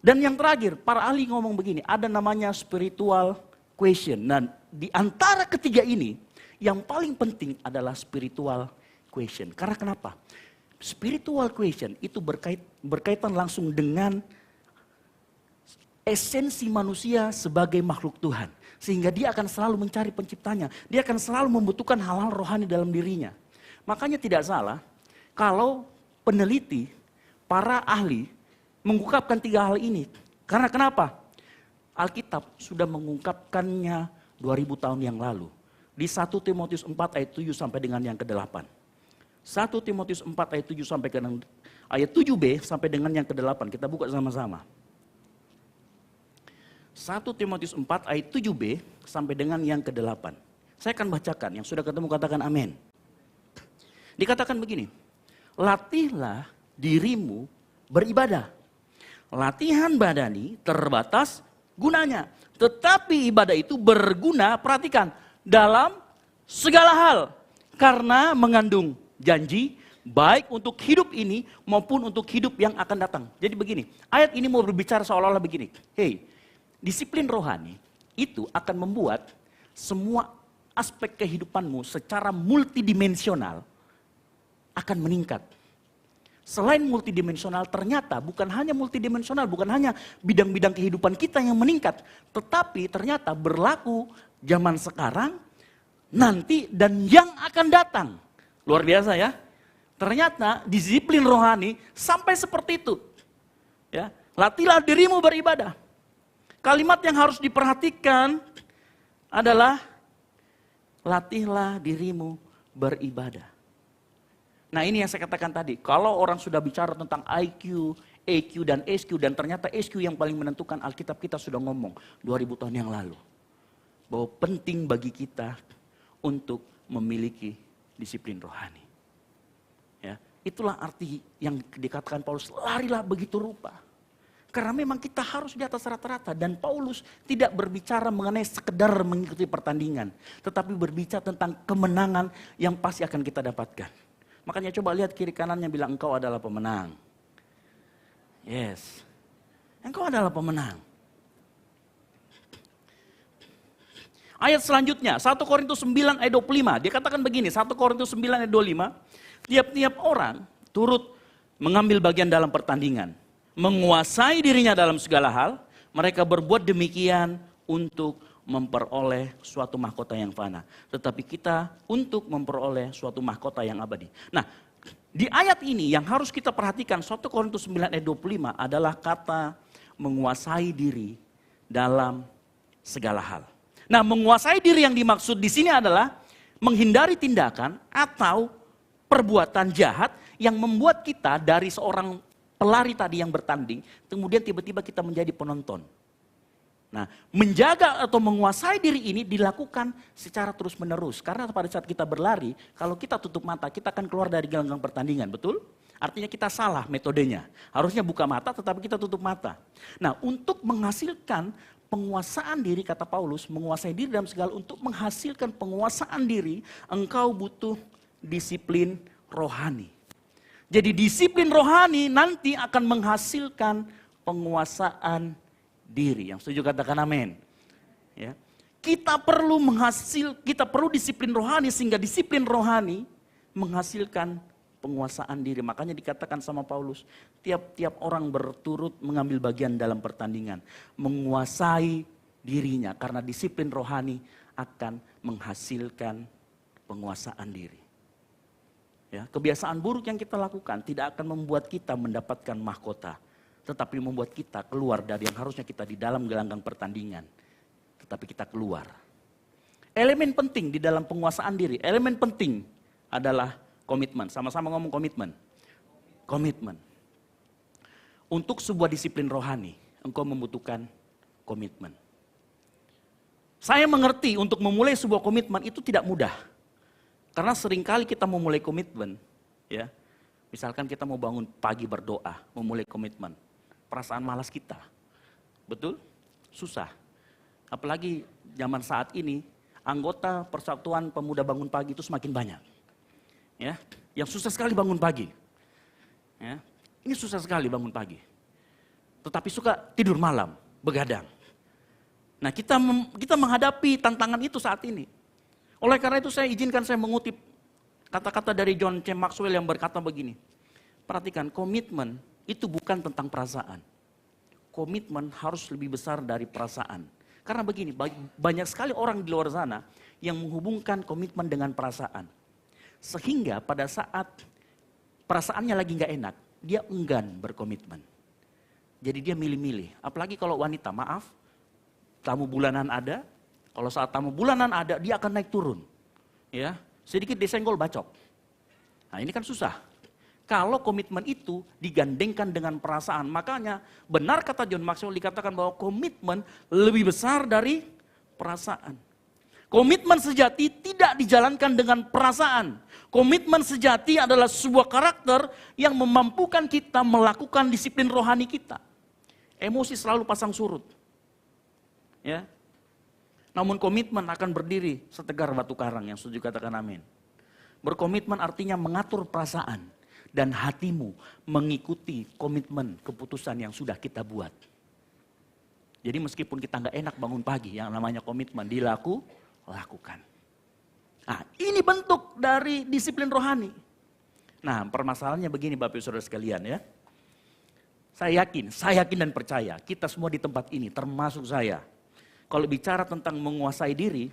Dan yang terakhir, para ahli ngomong begini, ada namanya spiritual question. Dan di antara ketiga ini, yang paling penting adalah spiritual question. Karena kenapa? Spiritual question itu berkaitan langsung dengan esensi manusia sebagai makhluk Tuhan. Sehingga dia akan selalu mencari penciptanya. Dia akan selalu membutuhkan hal-hal rohani dalam dirinya. Makanya tidak salah kalau peneliti, para ahli mengungkapkan tiga hal ini. Karena kenapa? Alkitab sudah mengungkapkannya 2000 tahun yang lalu. Di 1 Timotius 4 ayat 7 sampai dengan yang ke-8. 1 Timotius 4 ayat 7 sampai dengan ayat 7b sampai dengan yang ke-8. Kita buka sama-sama. 1 Timotius 4 ayat 7b sampai dengan yang ke-8. Saya akan bacakan, yang sudah ketemu katakan amin. Dikatakan begini, latihlah dirimu beribadah. Latihan badani terbatas gunanya. Tetapi ibadah itu berguna, perhatikan, dalam segala hal. Karena mengandung janji, baik untuk hidup ini maupun untuk hidup yang akan datang. Jadi begini, ayat ini mau berbicara seolah-olah begini. Hey, disiplin rohani itu akan membuat semua aspek kehidupanmu secara multidimensional akan meningkat. Selain multidimensional, ternyata bukan hanya multidimensional, bukan hanya bidang-bidang kehidupan kita yang meningkat, tetapi ternyata berlaku zaman sekarang, nanti, dan yang akan datang. Luar biasa ya. Ternyata disiplin rohani sampai seperti itu. Ya, latihlah dirimu beribadah. Kalimat yang harus diperhatikan adalah latihlah dirimu beribadah. Nah ini yang saya katakan tadi, kalau orang sudah bicara tentang IQ, EQ dan SQ, dan ternyata SQ yang paling menentukan, Alkitab kita sudah ngomong 2000 tahun yang lalu. Bahwa penting bagi kita untuk memiliki disiplin rohani. Ya, itulah arti yang dikatakan Paulus, larilah begitu rupa. Karena memang kita harus di atas rata-rata, dan Paulus tidak berbicara mengenai sekedar mengikuti pertandingan. Tetapi berbicara tentang kemenangan yang pasti akan kita dapatkan. Makanya coba lihat kiri kanannya, bilang engkau adalah pemenang. Yes, engkau adalah pemenang. Ayat selanjutnya, 1 Korintus 9 ayat 25. Dia katakan begini, 1 Korintus 9 ayat 25. Tiap-tiap orang turut mengambil bagian dalam pertandingan. Menguasai dirinya dalam segala hal. Mereka berbuat demikian untuk memperoleh suatu mahkota yang fana. Tetapi kita untuk memperoleh suatu mahkota yang abadi. Nah, di ayat ini yang harus kita perhatikan, 1 Korintus 9 ayat 25 adalah kata menguasai diri dalam segala hal. Nah, menguasai diri yang dimaksud di sini adalah menghindari tindakan atau perbuatan jahat yang membuat kita dari seorang pelari tadi yang bertanding, kemudian tiba-tiba kita menjadi penonton. Nah, menjaga atau menguasai diri ini dilakukan secara terus-menerus. Karena pada saat kita berlari, kalau kita tutup mata, kita akan keluar dari gelanggang pertandingan, betul? Artinya kita salah metodenya. Harusnya buka mata, tetapi kita tutup mata. Nah, untuk menghasilkan penguasaan diri, kata Paulus, menguasai diri dalam segala, untuk menghasilkan penguasaan diri, engkau butuh disiplin rohani. Jadi disiplin rohani nanti akan menghasilkan penguasaan diri. Yang setuju katakan amin. Ya. Kita perlu disiplin rohani, sehingga disiplin rohani menghasilkan penguasaan diri. Makanya dikatakan sama Paulus, tiap-tiap orang berturut mengambil bagian dalam pertandingan, menguasai dirinya, karena disiplin rohani akan menghasilkan penguasaan diri. Ya, kebiasaan buruk yang kita lakukan tidak akan membuat kita mendapatkan mahkota, tetapi membuat kita keluar dari yang harusnya kita di dalam gelanggang pertandingan, tetapi kita keluar. Elemen penting di dalam penguasaan diri, elemen penting adalah komitmen. Sama-sama ngomong komitmen. Komitmen. Untuk sebuah disiplin rohani, engkau membutuhkan komitmen. Saya mengerti untuk memulai sebuah komitmen itu tidak mudah. Karena seringkali kita memulai komitmen, ya. Misalkan kita mau bangun pagi berdoa, memulai komitmen. Perasaan malas kita. Betul? Susah. Apalagi zaman saat ini, anggota Persatuan Pemuda Bangun Pagi itu semakin banyak. Ya, yang susah sekali bangun pagi. Ya, ini susah sekali bangun pagi. Tetapi suka tidur malam, begadang. Nah, kita menghadapi tantangan itu saat ini. Oleh karena itu saya izinkan saya mengutip kata-kata dari John C. Maxwell yang berkata begini. Perhatikan, komitmen itu bukan tentang perasaan. Komitmen harus lebih besar dari perasaan. Karena begini, banyak sekali orang di luar sana yang menghubungkan komitmen dengan perasaan. Sehingga pada saat perasaannya lagi nggak enak, dia enggan berkomitmen. Jadi dia milih-milih. Apalagi kalau wanita, maaf, tamu bulanan ada, kalau saat tamu bulanan ada, dia akan naik turun. Ya, sedikit disenggol bacok. Nah ini kan susah. Kalau komitmen itu digandengkan dengan perasaan, makanya benar kata John Maxwell dikatakan bahwa komitmen lebih besar dari perasaan. Komitmen sejati tidak dijalankan dengan perasaan. Komitmen sejati adalah sebuah karakter yang memampukan kita melakukan disiplin rohani kita. Emosi selalu pasang surut. Ya. Namun komitmen akan berdiri setegar batu karang, yang setuju katakan amin. Berkomitmen artinya mengatur perasaan dan hatimu mengikuti komitmen keputusan yang sudah kita buat. Jadi meskipun kita nggak enak bangun pagi, yang namanya komitmen lakukan. Nah, ini bentuk dari disiplin rohani. Nah, permasalahannya begini Bapak Ibu Saudara sekalian ya. Saya yakin dan percaya kita semua di tempat ini termasuk saya. Kalau bicara tentang menguasai diri,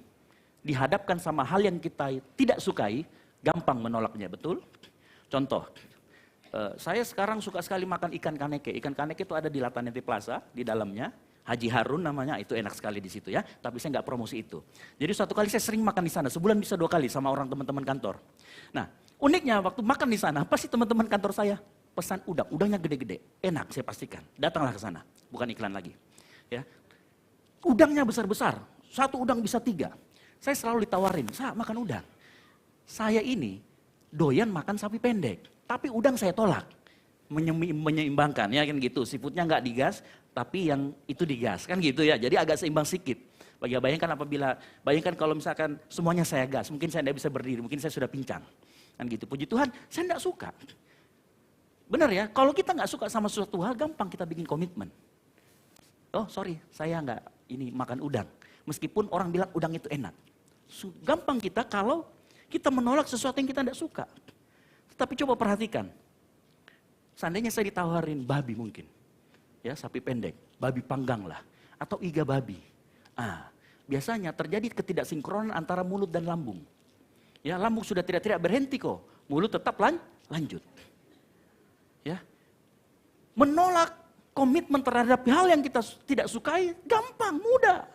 dihadapkan sama hal yang kita tidak sukai, gampang menolaknya, betul? Contoh, saya sekarang suka sekali makan ikan kaneke. Ikan kaneke itu ada di Lataneti Plaza, di dalamnya. Haji Harun namanya, itu enak sekali di situ ya. Tapi saya nggak promosi itu. Jadi suatu kali saya sering makan di sana, sebulan bisa 2 kali sama orang teman-teman kantor. Nah, uniknya waktu makan di sana, pasti teman-teman kantor saya pesan udang. Udangnya gede-gede, enak saya pastikan. Datanglah ke sana, bukan iklan lagi. Ya. Udangnya besar-besar, 1 udang bisa 3. Saya selalu ditawarin, "Sa, makan udang." Saya ini doyan makan sapi pendek, tapi udang saya tolak. Menyeimbangkan, ya kan gitu. Seafoodnya nggak digas, tapi yang itu digas, kan gitu ya. Jadi agak seimbang sedikit. Bayangkan kalau misalkan semuanya saya gas, mungkin saya tidak bisa berdiri, mungkin saya sudah pincang. Kan gitu. Puji Tuhan, saya tidak suka. Benar ya, kalau kita nggak suka sama sesuatu hal, gampang kita bikin komitmen. Oh sorry, saya nggak ini makan udang. Meskipun orang bilang udang itu enak. Gampang kita kalau kita menolak sesuatu yang kita tidak suka. Tetapi coba perhatikan. Seandainya saya ditawarin babi mungkin. Ya, sapi pendek, babi panggang lah. Atau iga babi. Biasanya terjadi ketidaksinkronan antara mulut dan lambung. Ya, lambung sudah tidak berhenti kok. Mulut tetap lanjut. Ya. Menolak komitmen terhadap hal yang kita tidak sukai, gampang, mudah.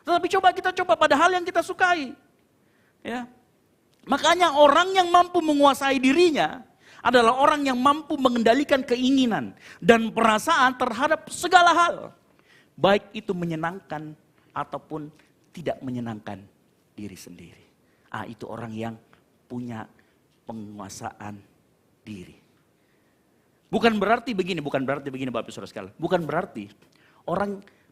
Tetapi kita coba pada hal yang kita sukai. Ya. Makanya orang yang mampu menguasai dirinya adalah orang yang mampu mengendalikan keinginan dan perasaan terhadap segala hal. Baik itu menyenangkan ataupun tidak menyenangkan diri sendiri. Itu orang yang punya penguasaan diri. Bukan berarti begini Bapak Ibu Saudara sekalian.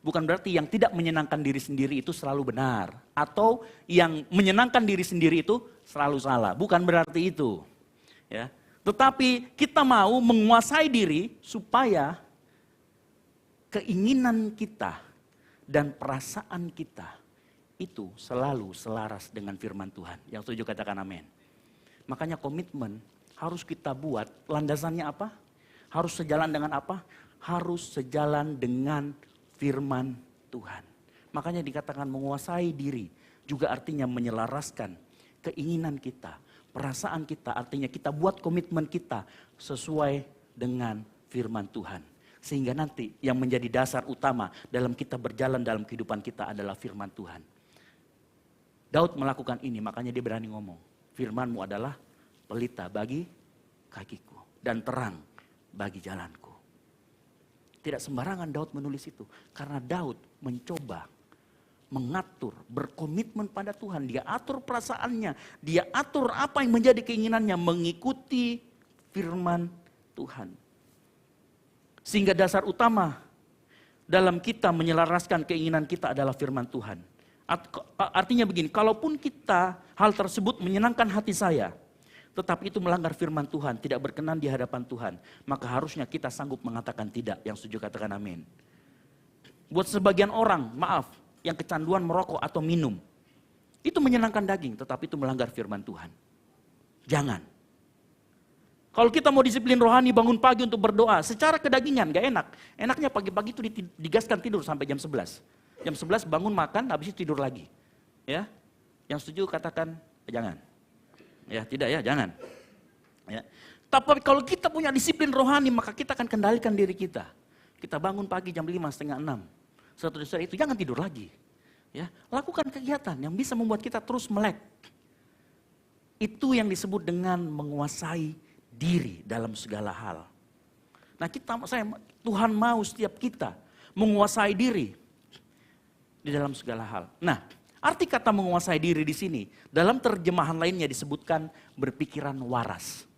Bukan berarti yang tidak menyenangkan diri sendiri itu selalu benar. Atau yang menyenangkan diri sendiri itu selalu salah. Bukan berarti itu. Ya. Tetapi kita mau menguasai diri supaya keinginan kita, dan perasaan kita itu selalu selaras dengan firman Tuhan. Yang setuju katakan amin. Makanya komitmen harus kita buat, landasannya apa? Harus sejalan dengan apa? Harus sejalan dengan firman Tuhan. Makanya dikatakan menguasai diri juga artinya menyelaraskan keinginan kita, perasaan kita, artinya kita buat komitmen kita sesuai dengan firman Tuhan. Sehingga nanti yang menjadi dasar utama dalam kita berjalan dalam kehidupan kita adalah firman Tuhan. Daud melakukan ini, makanya dia berani ngomong. Firman-Mu adalah pelita bagi kakiku dan terang bagi jalanku. Tidak sembarangan Daud menulis itu. Karena Daud mencoba mengatur, berkomitmen pada Tuhan. Dia atur perasaannya, dia atur apa yang menjadi keinginannya, mengikuti firman Tuhan. Sehingga dasar utama dalam kita menyelaraskan keinginan kita adalah firman Tuhan. Artinya begini, kalaupun kita hal tersebut menyenangkan hati saya, tetapi itu melanggar firman Tuhan, tidak berkenan di hadapan Tuhan, maka harusnya kita sanggup mengatakan tidak. Yang setuju katakan amin. Buat sebagian orang, maaf, yang kecanduan merokok atau minum, itu menyenangkan daging, tetapi itu melanggar firman Tuhan. Jangan. Kalau kita mau disiplin rohani, bangun pagi untuk berdoa, secara kedagingan gak enak. Enaknya pagi-pagi itu digaskan tidur sampai jam 11. Jam 11 bangun makan, habis itu tidur lagi. Ya, yang setuju katakan jangan. Ya, tidak ya, jangan. Ya. Tapi kalau kita punya disiplin rohani, maka kita akan kendalikan diri kita. Kita bangun pagi jam 5, setengah 6. Saudara-saudara itu jangan tidur lagi. Ya, lakukan kegiatan yang bisa membuat kita terus melek. Itu yang disebut dengan menguasai diri dalam segala hal. Nah, Tuhan mau setiap kita menguasai diri di dalam segala hal. Nah, arti kata menguasai diri di sini dalam terjemahan lainnya disebutkan berpikiran waras.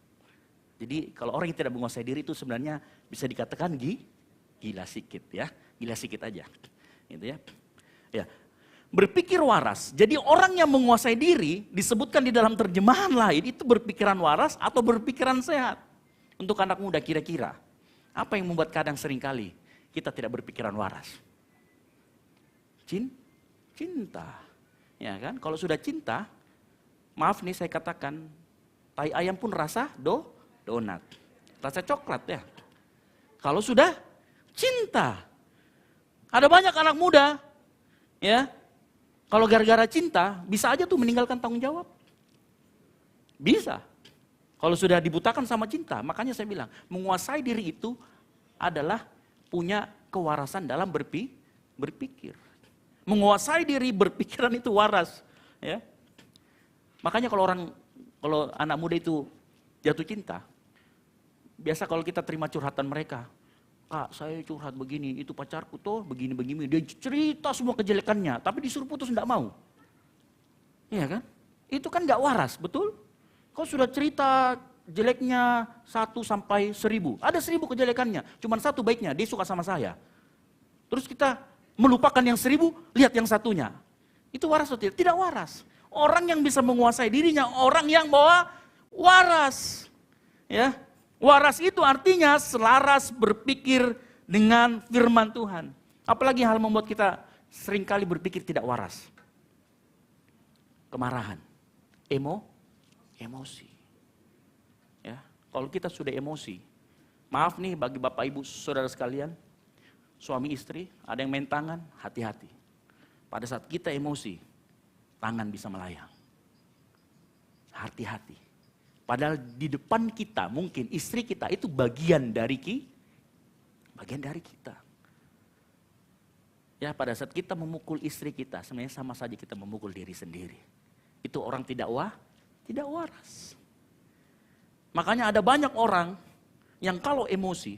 Jadi kalau orang yang tidak menguasai diri itu sebenarnya bisa dikatakan gila sikit ya, gila sikit aja, gitu ya. Ya, berpikir waras. Jadi orang yang menguasai diri disebutkan di dalam terjemahan lain itu berpikiran waras atau berpikiran sehat. Untuk anak muda kira-kira apa yang membuat kadang seringkali kita tidak berpikiran waras? Cinta. Ya kan? Kalau sudah cinta, maaf nih saya katakan, tai ayam pun rasa donat. Rasa coklat ya. Kalau sudah cinta. Ada banyak anak muda ya. Kalau gara-gara cinta, bisa aja tuh meninggalkan tanggung jawab. Bisa. Kalau sudah dibutakan sama cinta, makanya saya bilang, menguasai diri itu adalah punya kewarasan dalam berpikir. Menguasai diri berpikiran itu waras. Ya. Makanya kalau anak muda itu jatuh cinta, biasa kalau kita terima curhatan mereka, Kak, saya curhat begini, itu pacarku tuh begini-begini. Dia cerita semua kejelekannya, tapi disuruh putus enggak mau. Iya kan? Itu kan enggak waras, betul? Kau sudah cerita jeleknya 1 sampai 1000. Ada 1000 kejelekannya, cuman 1 baiknya, dia suka sama saya. Terus kita melupakan yang 1000, lihat yang satunya. Itu waras atau tidak? Tidak waras. Orang yang bisa menguasai dirinya, orang yang bawa waras. Ya. Waras itu artinya selaras berpikir dengan firman Tuhan. Apalagi hal membuat kita seringkali berpikir tidak waras. Kemarahan, emosi. Ya, kalau kita sudah emosi, maaf nih bagi bapak ibu saudara sekalian, suami istri ada yang main tangan, hati-hati. Pada saat kita emosi, tangan bisa melayang. Hati-hati. Padahal di depan kita mungkin istri kita itu bagian dari kita. Ya, pada saat kita memukul istri kita, sebenarnya sama saja kita memukul diri sendiri. Itu orang tidak waras. Makanya ada banyak orang yang kalau emosi,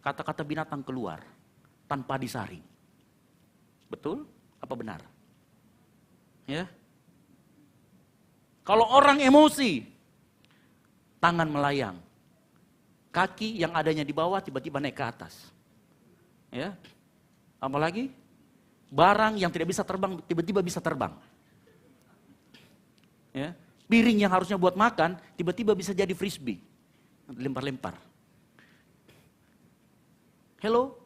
kata-kata binatang keluar tanpa disaring. Betul? Apa benar? Ya. Kalau orang emosi, tangan melayang. Kaki yang adanya di bawah tiba-tiba naik ke atas. Ya. Apalagi barang yang tidak bisa terbang tiba-tiba bisa terbang. Ya. Piring yang harusnya buat makan tiba-tiba bisa jadi frisbee. Lempar-lempar. Hello?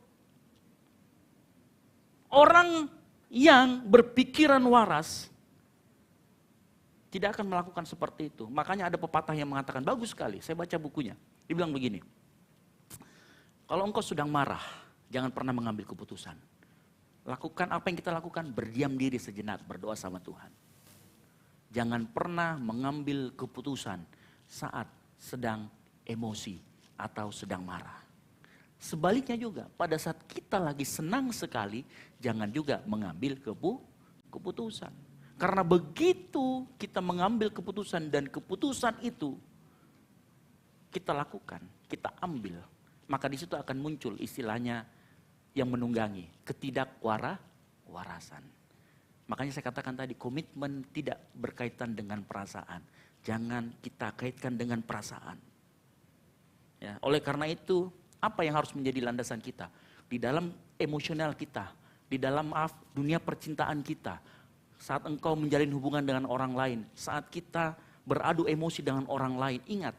Orang yang berpikiran waras tidak akan melakukan seperti itu. Makanya ada pepatah yang mengatakan, bagus sekali, saya baca bukunya. Dia bilang begini, kalau engkau sedang marah, jangan pernah mengambil keputusan. Lakukan apa yang kita lakukan, berdiam diri sejenak, berdoa sama Tuhan. Jangan pernah mengambil keputusan saat sedang emosi atau sedang marah. Sebaliknya juga, pada saat kita lagi senang sekali, jangan juga mengambil keputusan. Karena begitu kita mengambil keputusan dan keputusan itu kita lakukan, kita ambil, maka di situ akan muncul istilahnya yang menunggangi, ketidakwarasan. Makanya saya katakan tadi, komitmen tidak berkaitan dengan perasaan. Jangan kita kaitkan dengan perasaan. Ya, oleh karena itu, apa yang harus menjadi landasan kita? Di dalam emosional kita, di dalam dunia percintaan kita, saat engkau menjalin hubungan dengan orang lain, saat kita beradu emosi dengan orang lain, ingat,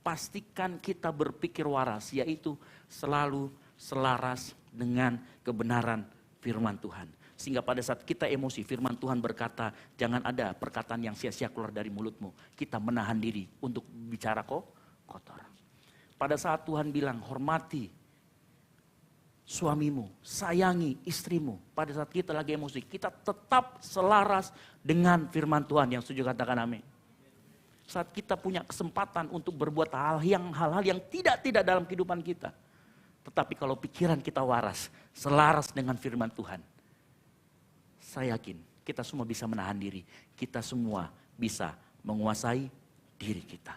pastikan kita berpikir waras, yaitu selalu selaras dengan kebenaran firman Tuhan. Sehingga pada saat kita emosi, firman Tuhan berkata, jangan ada perkataan yang sia-sia keluar dari mulutmu. Kita menahan diri untuk bicara kotor. Pada saat Tuhan bilang, hormati suamimu, sayangi istrimu. Pada saat kita lagi emosi, kita tetap selaras dengan firman Tuhan. Yang setuju katakan amin. Saat kita punya kesempatan untuk berbuat hal-hal yang tidak dalam kehidupan kita. Tetapi kalau pikiran kita waras, selaras dengan firman Tuhan, saya yakin kita semua bisa menahan diri. Kita semua bisa menguasai diri kita.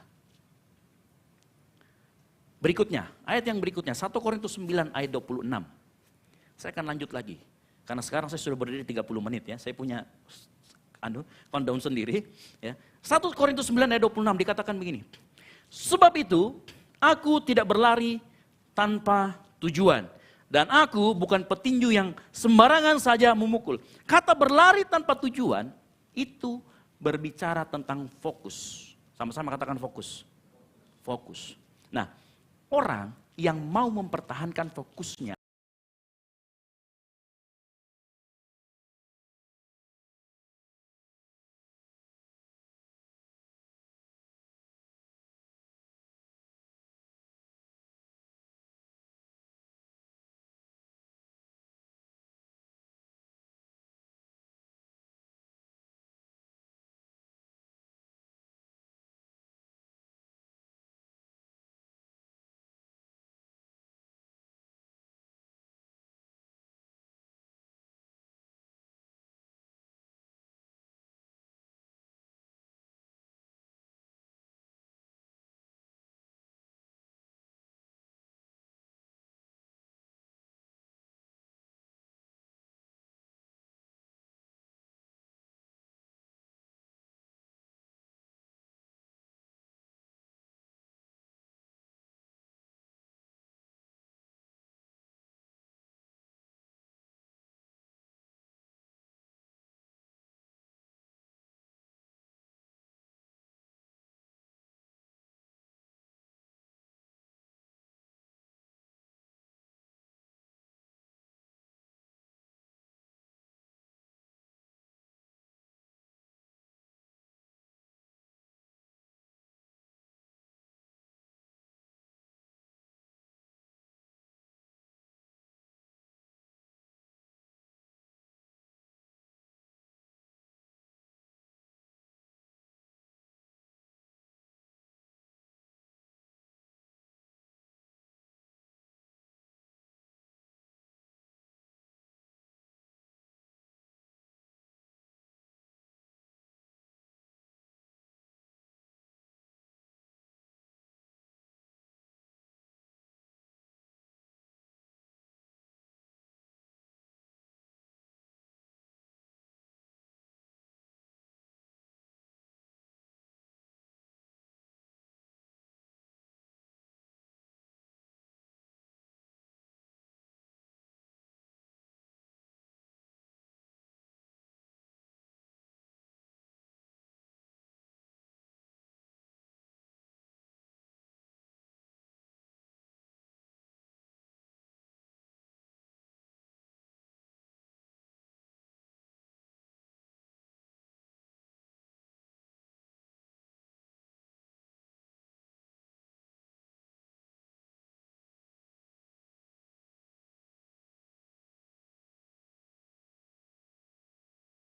Berikutnya, ayat yang berikutnya, 1 Korintus 9 ayat 26. Saya akan lanjut lagi. Karena sekarang saya sudah berdiri 30 menit ya. Saya punya countdown sendiri. Ya. 1 Korintus 9 ayat 26 dikatakan begini. Sebab itu, aku tidak berlari tanpa tujuan. Dan aku bukan petinju yang sembarangan saja memukul. Kata berlari tanpa tujuan itu berbicara tentang fokus. Sama-sama katakan fokus. Fokus. Nah, orang yang mau mempertahankan fokusnya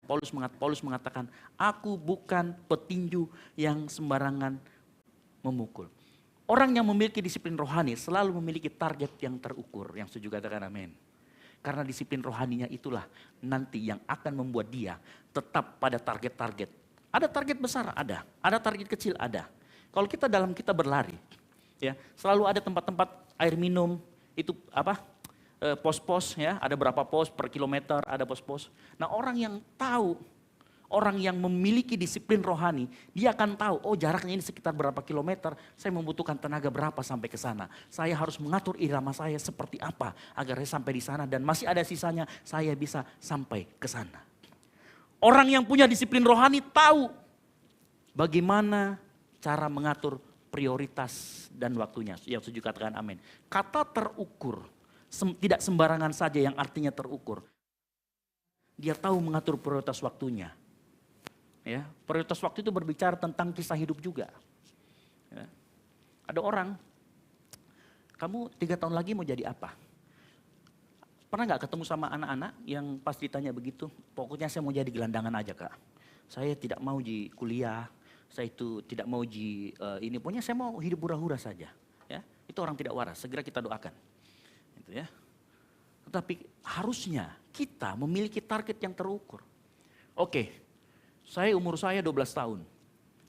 Paulus mengatakan, aku bukan petinju yang sembarangan memukul. Orang yang memiliki disiplin rohani selalu memiliki target yang terukur. Yang setuju katakan amin. Karena disiplin rohaninya itulah nanti yang akan membuat dia tetap pada target-target. Ada target besar, ada target kecil, ada. Kalau kita berlari, ya selalu ada tempat-tempat air minum, itu pos-pos, ya ada berapa pos per kilometer, ada pos-pos. Nah orang yang tahu, orang yang memiliki disiplin rohani, dia akan tahu, oh jaraknya ini sekitar berapa kilometer, saya membutuhkan tenaga berapa sampai ke sana. Saya harus mengatur irama saya seperti apa agar saya sampai di sana dan masih ada sisanya saya bisa sampai ke sana. Orang yang punya disiplin rohani tahu bagaimana cara mengatur prioritas dan waktunya. Yang setuju katakan amin. Kata terukur, tidak sembarangan saja yang artinya terukur. Dia tahu mengatur prioritas waktunya. Ya, prioritas waktu itu berbicara tentang kisah hidup juga. Ya. Ada orang, kamu 3 tahun lagi mau jadi apa? Pernah gak ketemu sama anak-anak yang pas ditanya begitu? Pokoknya saya mau jadi gelandangan aja kak. Saya tidak mau di kuliah, saya itu tidak mau di ini. Pokoknya saya mau hidup hura-hura saja. Ya, itu orang tidak waras, segera kita doakan. Gitu ya. Tetapi harusnya kita memiliki target yang terukur. Oke. Umur saya 12 tahun.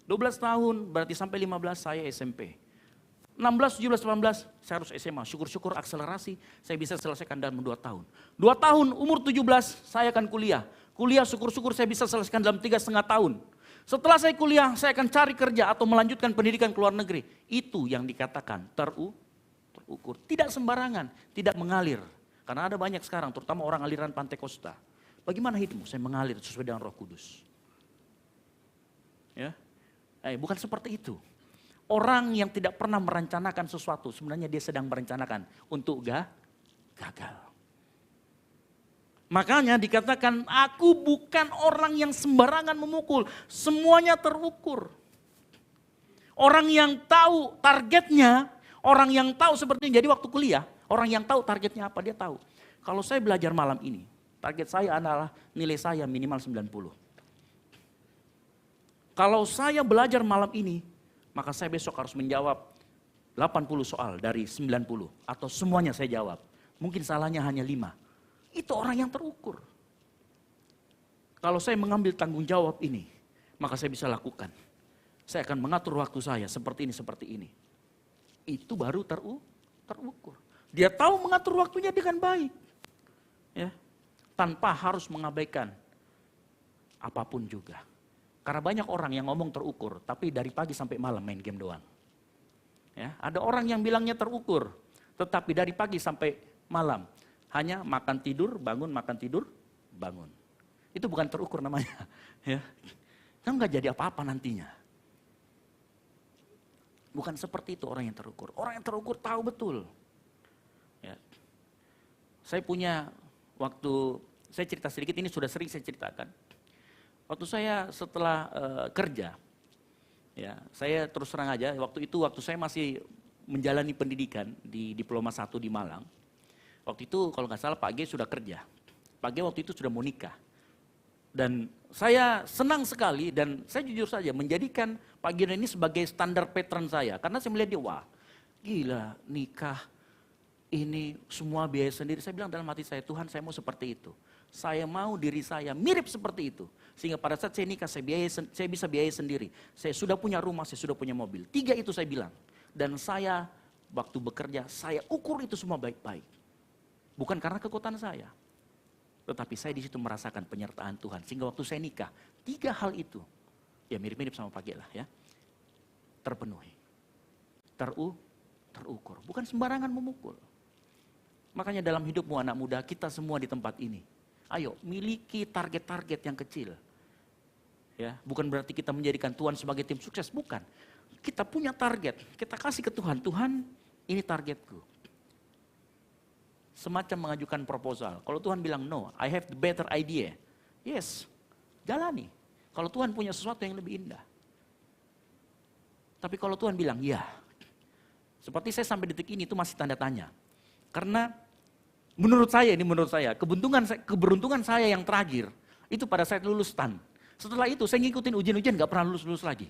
12 tahun berarti sampai 15 saya SMP. 16, 17, 18 saya harus SMA. Syukur-syukur akselerasi saya bisa selesaikan dalam 2 tahun. 2 tahun umur 17 saya akan kuliah. Kuliah syukur-syukur saya bisa selesaikan dalam 3,5 tahun. Setelah saya kuliah saya akan cari kerja atau melanjutkan pendidikan ke luar negeri. Itu yang dikatakan terukur. Tidak sembarangan, tidak mengalir. Karena ada banyak sekarang terutama orang aliran Pantai Costa. Bagaimana hidupmu? Saya mengalir sesuai dengan Roh Kudus. Ya, bukan seperti itu. Orang yang tidak pernah merencanakan sesuatu, sebenarnya dia sedang merencanakan untuk gagal. Makanya dikatakan, aku bukan orang yang sembarangan memukul, semuanya terukur. Orang yang tahu targetnya, orang yang tahu seperti jadi waktu kuliah, orang yang tahu targetnya apa, dia tahu. Kalau saya belajar malam ini, target saya adalah nilai saya minimal 90. Kalau saya belajar malam ini, maka saya besok harus menjawab 80 soal dari 90. Atau semuanya saya jawab. Mungkin salahnya hanya 5. Itu orang yang terukur. Kalau saya mengambil tanggung jawab ini, maka saya bisa lakukan. Saya akan mengatur waktu saya seperti ini. Itu baru terukur. Dia tahu mengatur waktunya dengan baik. Ya, tanpa harus mengabaikan apapun juga. Karena banyak orang yang ngomong terukur, tapi dari pagi sampai malam main game doang. Ya, ada orang yang bilangnya terukur, tetapi dari pagi sampai malam hanya makan tidur, bangun, makan tidur, bangun. Itu bukan terukur namanya. Ya, kan nggak jadi apa-apa nantinya. Bukan seperti itu orang yang terukur. Orang yang terukur tahu betul. Ya. Saya punya waktu, saya cerita sedikit, ini sudah sering saya ceritakan. Waktu saya setelah kerja, ya saya terus terang aja, waktu saya masih menjalani pendidikan di Diploma 1 di Malang. Waktu itu kalau nggak salah Pak G sudah kerja. Pak G waktu itu sudah mau nikah. Dan saya senang sekali dan saya jujur saja menjadikan Pak G ini sebagai standar patron saya. Karena saya melihat dia, wah gila nikah, ini semua biaya sendiri. Saya bilang dalam hati saya, Tuhan saya mau seperti itu. Saya mau diri saya mirip seperti itu. Sehingga pada saat saya nikah, saya bisa biaya sendiri. Saya sudah punya rumah, saya sudah punya mobil. 3 itu saya bilang. Dan saya waktu bekerja, saya ukur itu semua baik-baik. Bukan karena kekuatan saya. Tetapi saya di situ merasakan penyertaan Tuhan. Sehingga waktu saya nikah, 3 hal itu. Ya mirip-mirip sama Pak G lah ya. Terpenuhi. Terukur. Bukan sembarangan memukul. Makanya dalam hidupmu anak muda, kita semua di tempat ini. Ayo miliki target-target yang kecil. Ya, bukan berarti kita menjadikan Tuhan sebagai tim sukses, bukan. Kita punya target, kita kasih ke Tuhan. Tuhan, ini targetku. Semacam mengajukan proposal. Kalau Tuhan bilang no, I have the better idea. Yes, jalani. Kalau Tuhan punya sesuatu yang lebih indah. Tapi kalau Tuhan bilang ya, seperti saya sampai detik ini itu masih tanda tanya. Karena menurut saya, keberuntungan saya yang terakhir Itu pada saat lulus STAN. Setelah itu saya ngikutin ujian-ujian gak pernah lulus-lulus lagi.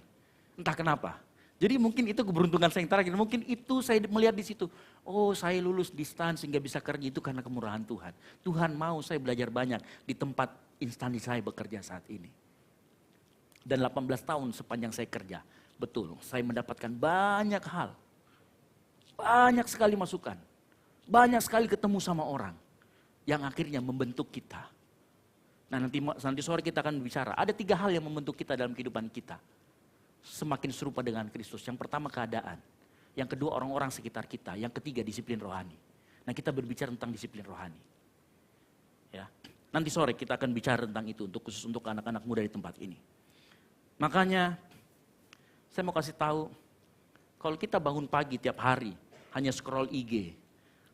Entah kenapa. Jadi mungkin itu keberuntungan saya yang terakhir. Mungkin itu saya melihat di situ. Oh, saya lulus di STAN sehingga bisa kerja, itu karena kemurahan Tuhan. Tuhan mau saya belajar banyak di tempat instansi saya bekerja saat ini. Dan 18 tahun sepanjang saya kerja. Betul, saya mendapatkan banyak hal. Banyak sekali masukan. Banyak sekali ketemu sama orang. Yang akhirnya membentuk kita. Nah nanti sore kita akan bicara. Ada 3 hal yang membentuk kita dalam kehidupan kita. Semakin serupa dengan Kristus. Yang pertama keadaan. Yang kedua orang-orang sekitar kita. Yang ketiga disiplin rohani. Nah kita berbicara tentang disiplin rohani. Ya. Nanti sore kita akan bicara tentang itu khusus untuk anak-anak muda di tempat ini. Makanya saya mau kasih tahu. Kalau kita bangun pagi tiap hari hanya scroll IG.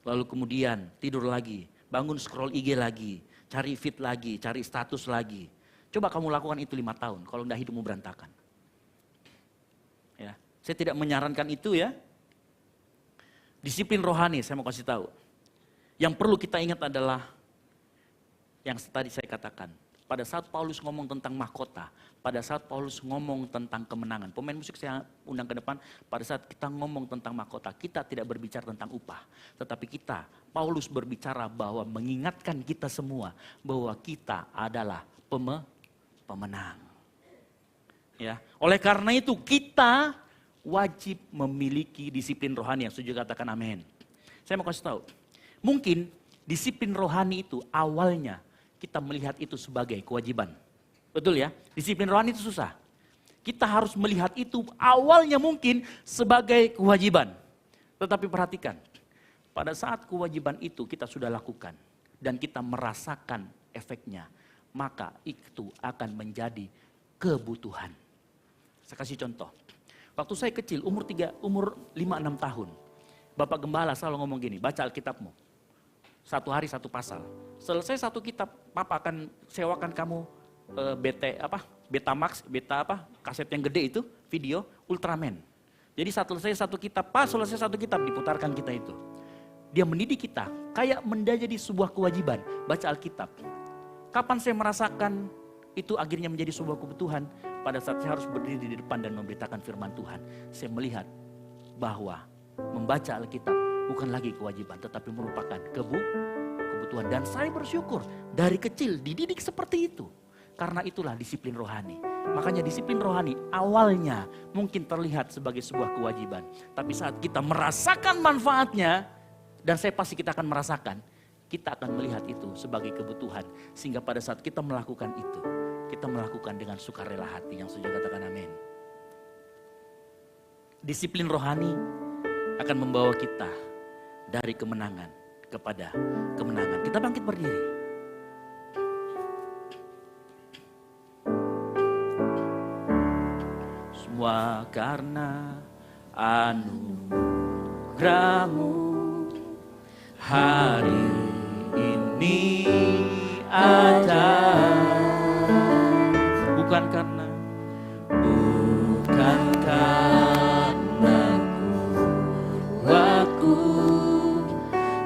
Lalu kemudian tidur lagi. Bangun scroll IG lagi. Cari feed lagi. Cari status lagi. Coba kamu lakukan itu 5 tahun. Kalau enggak hidupmu berantakan. Ya, saya tidak menyarankan itu ya. Disiplin rohani saya mau kasih tahu. Yang perlu kita ingat adalah yang tadi saya katakan. Pada saat Paulus ngomong tentang mahkota, pada saat Paulus ngomong tentang kemenangan. Pemain musik saya undang ke depan, pada saat kita ngomong tentang mahkota, kita tidak berbicara tentang upah. Tetapi Paulus berbicara bahwa mengingatkan kita semua bahwa kita adalah pemenang. Ya, oleh karena itu kita wajib memiliki disiplin rohani yang setuju katakan amin. Saya mau kasih tahu, mungkin disiplin rohani itu awalnya kita melihat itu sebagai kewajiban. Betul ya, disiplin rohani itu susah. Kita harus melihat itu awalnya mungkin sebagai kewajiban. Tetapi perhatikan, pada saat kewajiban itu kita sudah lakukan dan kita merasakan efeknya, maka itu akan menjadi kebutuhan. Saya kasih contoh. Waktu saya kecil, umur 5-6 tahun. Bapak Gembala selalu ngomong gini, baca Alkitabmu. 1 hari 1 pasal. Selesai 1 kitab, Papa akan sewakan kamu Betamax, kaset yang gede itu, video, Ultraman. Jadi selesai 1 kitab, selesai 1 kitab diputarkan kita itu. Dia mendidik kita, kayak menjadi sebuah kewajiban, baca Alkitab. Kapan saya merasakan itu akhirnya menjadi sebuah kebutuhan? Pada saat saya harus berdiri di depan dan memberitakan firman Tuhan. Saya melihat bahwa membaca Alkitab bukan lagi kewajiban, tetapi merupakan kebutuhan. Dan saya bersyukur dari kecil dididik seperti itu. Karena itulah disiplin rohani. Makanya disiplin rohani awalnya mungkin terlihat sebagai sebuah kewajiban. Tapi saat kita merasakan manfaatnya, dan saya pasti kita akan merasakan, kita akan melihat itu sebagai kebutuhan. Sehingga pada saat kita melakukan itu, kita melakukan dengan sukarela hati yang sudah katakan amin. Disiplin rohani akan membawa kita dari kemenangan kepada kemenangan. Kita bangkit berdiri. Semua karena anugerah-Mu hari ini ada. Bukan karena kuatku,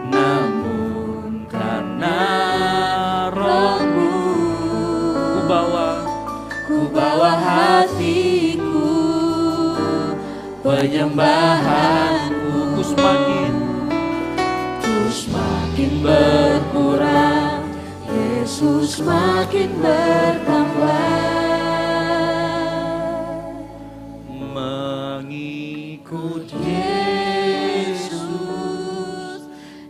namun karena Roh-Mu. Ku bawa hatiku, penyembahanku, ku semakin berkurang, Yesus makin bertambah. Mengikut Yesus,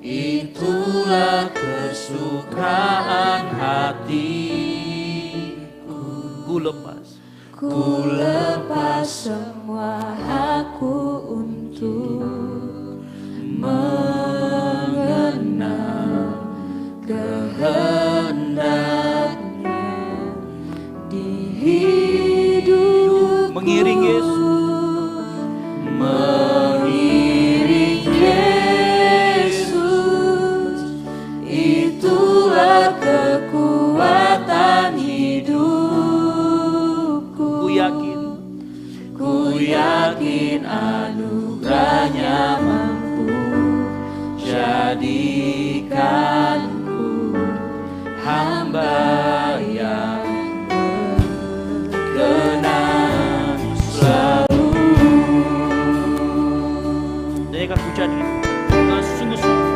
itulah kesukaan hatiku. Ku lepas semua hakku untuk mengenal kehendaknya di hidup. Mengiring Yesus, itulah kekuatan hidupku. Ku yakin anugerahnya mampu jadikanku hamba yang naikkan pujian ini dengan sungguh-sungguh.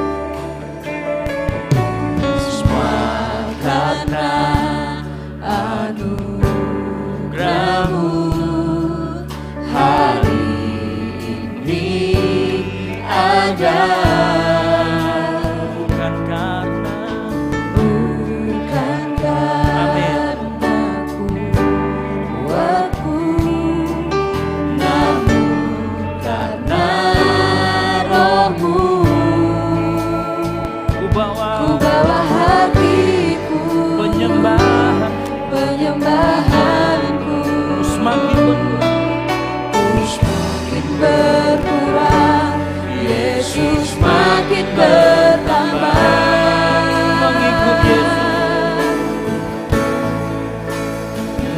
karena anugerahmu hari ini ada. Bukan karena kuatku, namun karena Roh-Mu. ku bawa hatiku, penyembahanku semakin berkurang, Yesus makin bertambah. mengikut Yesus.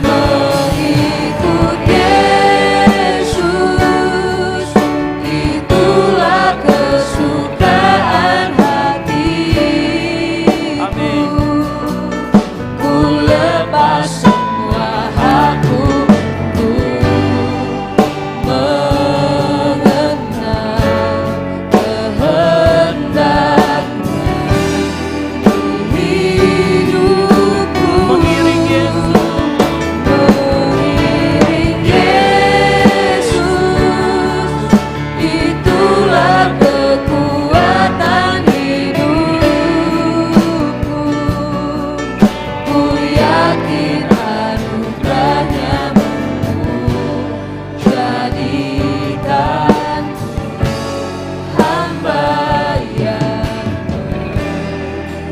Mengikut Yesus, itulah kesukaan hatiku. Amin. Ku lepas semua hakku, ku mengenal kehendaknya di hidupku. Mengiring Yesus. Mengiring Yesus, itulah kekuatan hidupku. Ku yakin anugerahnya menjadikan hamba yang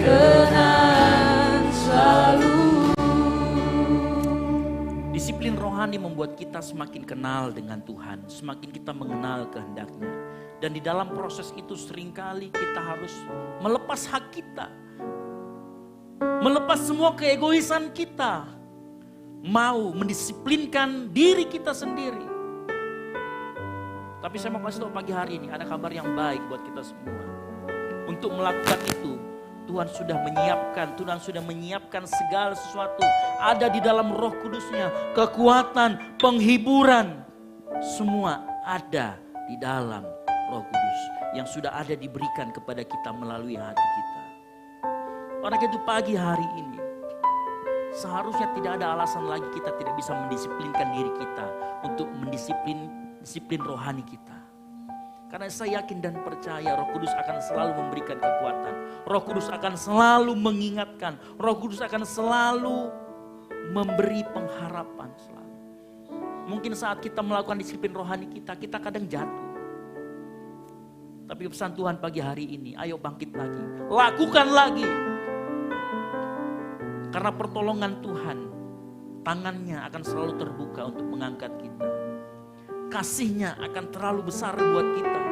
berkenan selalu. Disiplin rohani membuat kita semakin kenal dengan Tuhan, semakin kita mengenal kehendaknya. Dan di dalam proses itu seringkali kita harus melepas hak kita. Melepas semua keegoisan kita. Mau mendisiplinkan diri kita sendiri. Tapi saya mau kasih tahu pagi hari ini ada kabar yang baik buat kita semua. Untuk melakukan itu, Tuhan sudah menyiapkan segala sesuatu. Ada di dalam Roh Kudus-Nya, kekuatan, penghiburan. Semua ada di dalam Roh Kudus yang sudah ada diberikan kepada kita melalui hati kita. Oleh itu pagi hari ini, seharusnya tidak ada alasan lagi kita tidak bisa mendisiplinkan diri kita untuk disiplin rohani kita. Karena saya yakin dan percaya Roh Kudus akan selalu memberikan kekuatan. Roh Kudus akan selalu mengingatkan. Roh Kudus akan selalu memberi pengharapan selalu. Mungkin saat kita melakukan disiplin rohani kita kadang jatuh. Tapi pesan Tuhan pagi hari ini, ayo bangkit lagi. Lakukan lagi. Karena pertolongan Tuhan, tangannya akan selalu terbuka untuk mengangkat kita. Kasihnya akan terlalu besar buat kita.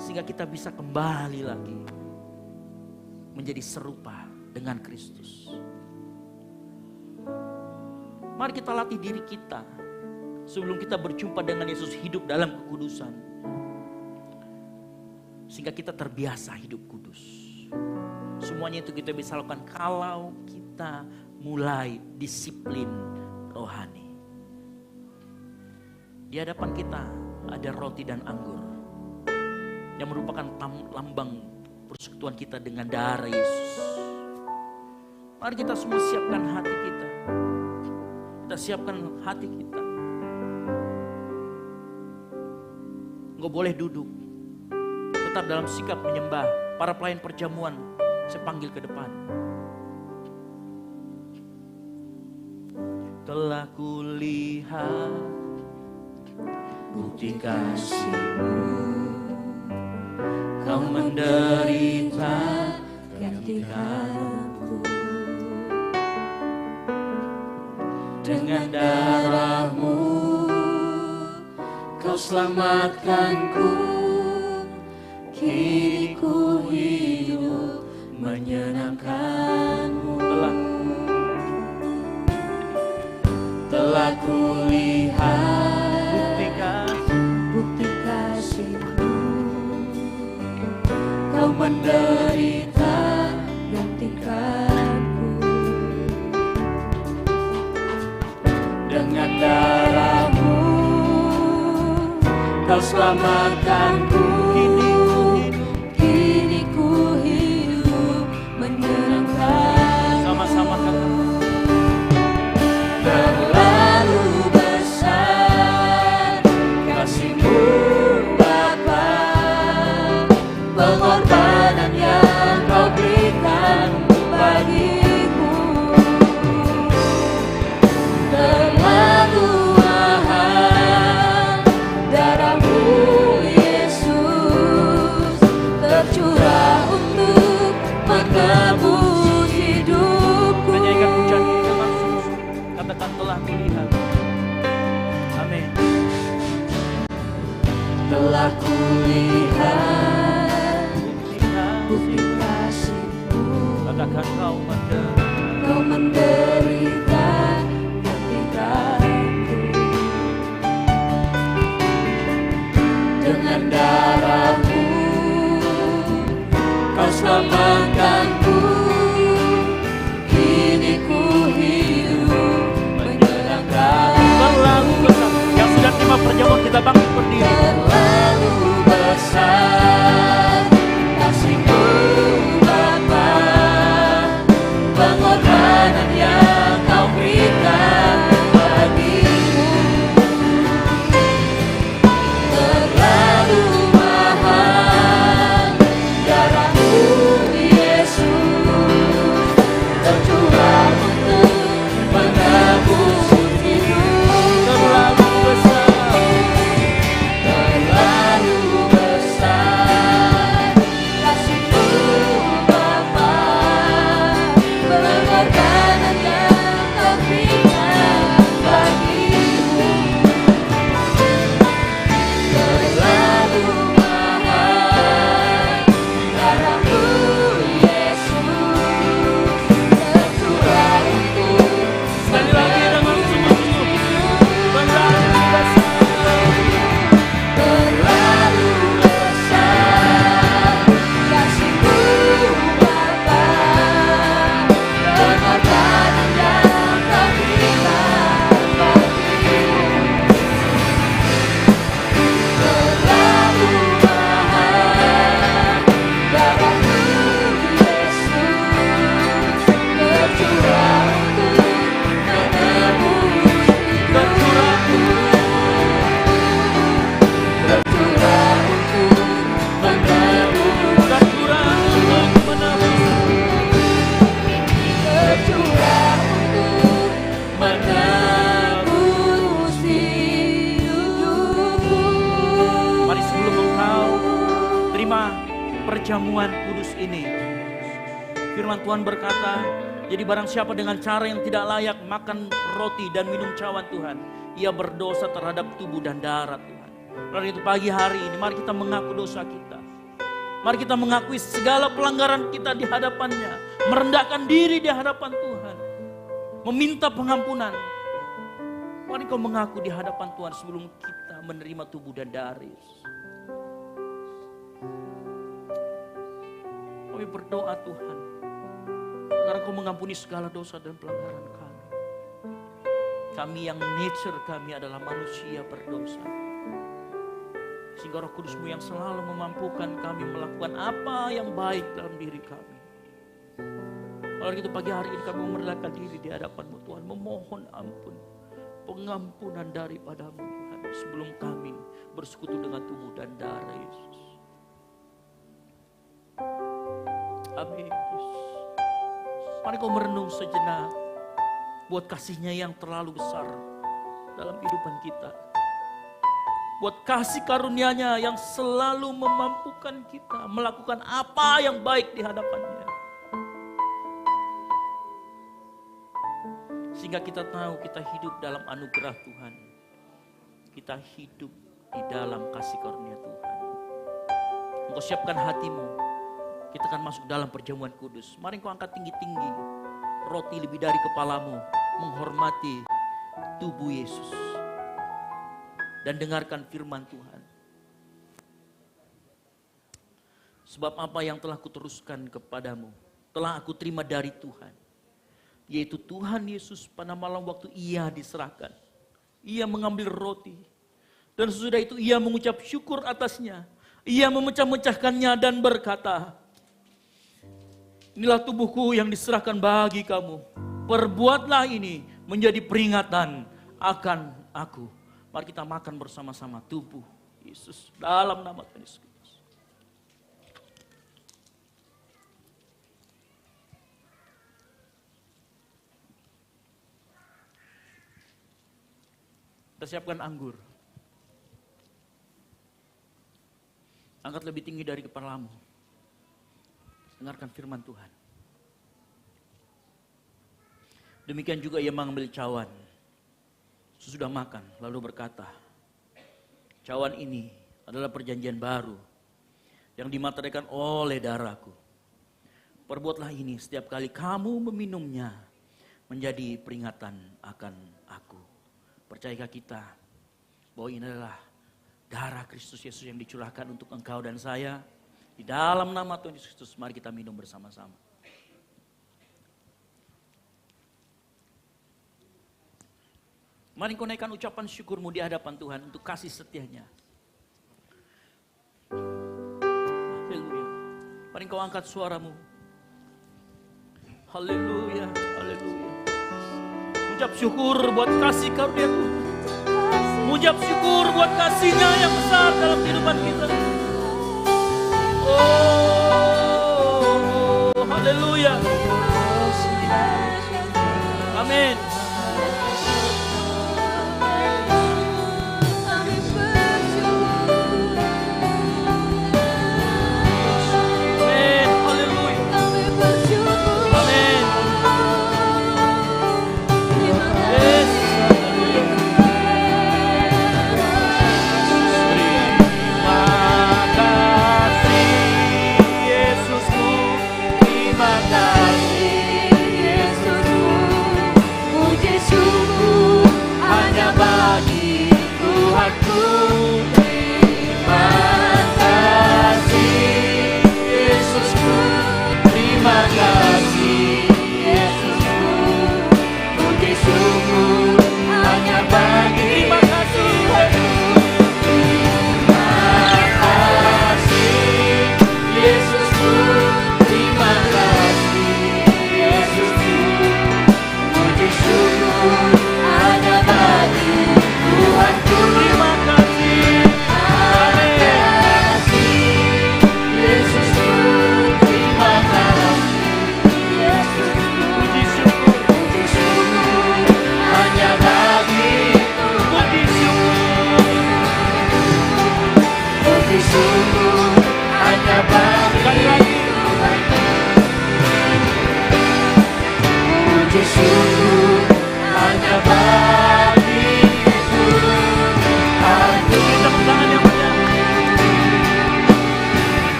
Sehingga kita bisa kembali lagi menjadi serupa dengan Kristus. Mari kita latih diri kita. Sebelum kita berjumpa dengan Yesus hidup dalam kekudusan. Sehingga kita terbiasa hidup kudus. Semuanya itu kita bisa lakukan kalau kita mulai disiplin rohani. Di hadapan kita ada roti dan anggur yang merupakan lambang persekutuan kita dengan darah Yesus. Mari kita semua siapkan hati kita. Kita siapkan hati kita. Nggak boleh duduk. Tetap dalam sikap menyembah. Para pelayan perjamuan saya panggil ke depan. Telah kulihat bukti kasih-Mu, Kau menderita gantikanku. Dengan darah-Mu Kau selamatkanku. Kini ku hidup menyenangkan-Mu. Telah kulihat bukti kasih-Mu, Kau menderita gantikanku. Dengan darah-Mu Kau selamatkanku. Kini telah kulihat bukti kasih-Mu. Katakan Kau menderita gantikanku. Dengan darah-Mu Kau selamatkanku. Kini ku hidup menyenangkan. terlalu besar. Yang sudah terima perjamuan kita bangkit berdiri. Terlalu besar kasih-Mu Bapa, pengorbanan yang Kau berikan bagiku. Terlalu mahal darah-Mu Yesus, tercurah untuk menebus hidup. Terlalu besar. Terlalu besar kasih-Mu Bapa, pengorbanan yang Kau berikan bagiku. Terlalu mahal darah-Mu Yesus, tercurah untuk Sekali lagi dengan sungguh-sungguh. Terlalu besar. terlalu besar kasih-Mu Bapa, pengorbanan yang Kau berikan bagiku. Terlalu mahal darah-Mu Yesus, tercurah untuk menebus hidupku. Tercurah untuk menebus, Tercurah untuk menebus. tercurah untuk menebus hidupku. Mari sebelum engkau terima perjamuan kudus ini, firman Tuhan berkata, jadi barang siapa dengan cara yang tidak layak makan roti dan minum cawan Tuhan, ia berdosa terhadap tubuh dan darah Tuhan. Karena itu pagi hari ini mari kita mengaku dosa kita. Mari kita mengakui segala pelanggaran kita di hadapannya, merendahkan diri di hadapan Tuhan, meminta pengampunan. Mari kau mengaku di hadapan Tuhan sebelum kita menerima tubuh dan darah Yesus. Kami berdoa Tuhan, karena Kau mengampuni segala dosa dan pelanggaran kami. Kami yang nature kami adalah manusia berdosa. Sehingga Roh Kudus-Mu yang selalu memampukan kami melakukan apa yang baik dalam diri kami. Oleh itu pagi hari ini kami merendahkan diri di hadapan-Mu Tuhan, memohon ampun, pengampunan daripada-Mu Tuhan, sebelum kami bersekutu dengan tubuh dan darah Yesus. Amin. Yesus. Mari kau merenung sejenak buat kasih-Nya yang terlalu besar dalam kehidupan kita. Buat kasih karunia-Nya yang selalu memampukan kita melakukan apa yang baik di hadapan-Nya. Sehingga kita tahu kita hidup dalam anugerah Tuhan. Kita hidup di dalam kasih karunia Tuhan. Engkau siapkan hatimu. Kita akan masuk dalam perjamuan kudus. Mari engkau angkat tinggi-tinggi. Roti lebih dari kepalamu. Menghormati tubuh Yesus. Dan dengarkan firman Tuhan. Sebab apa yang telah kuteruskan kepadamu, telah aku terima dari Tuhan. Yaitu Tuhan Yesus pada malam waktu ia diserahkan. Ia mengambil roti. Dan sesudah itu ia mengucap syukur atasnya. Ia memecah-mecahkannya dan berkata, inilah tubuhku yang diserahkan bagi kamu. Perbuatlah ini menjadi peringatan akan aku. Mari kita makan bersama-sama tubuh Yesus dalam nama Tuhan Yesus. Kita siapkan anggur. Angkat lebih tinggi dari kepalamu. Dengarkan firman Tuhan. Demikian juga ia mengambil cawan. Sesudah makan lalu berkata, cawan ini adalah perjanjian baru yang dimateraikan oleh darahku. Perbuatlah ini setiap kali kamu meminumnya menjadi peringatan akan aku. Percayakah kita bahwa ini adalah darah Kristus Yesus yang dicurahkan untuk engkau dan saya? Di dalam nama Tuhan Yesus Kristus, mari kita minum bersama-sama. Mari kau naikkan ucapan syukurmu di hadapan Tuhan untuk kasih setianya. Haleluya. Mari kau angkat suaramu. Haleluya, haleluya. Ucap syukur buat kasih karunia Tuhan. Ucap syukur buat kasih-Nya yang besar dalam kehidupan kita. Oh, haleluya. Amin.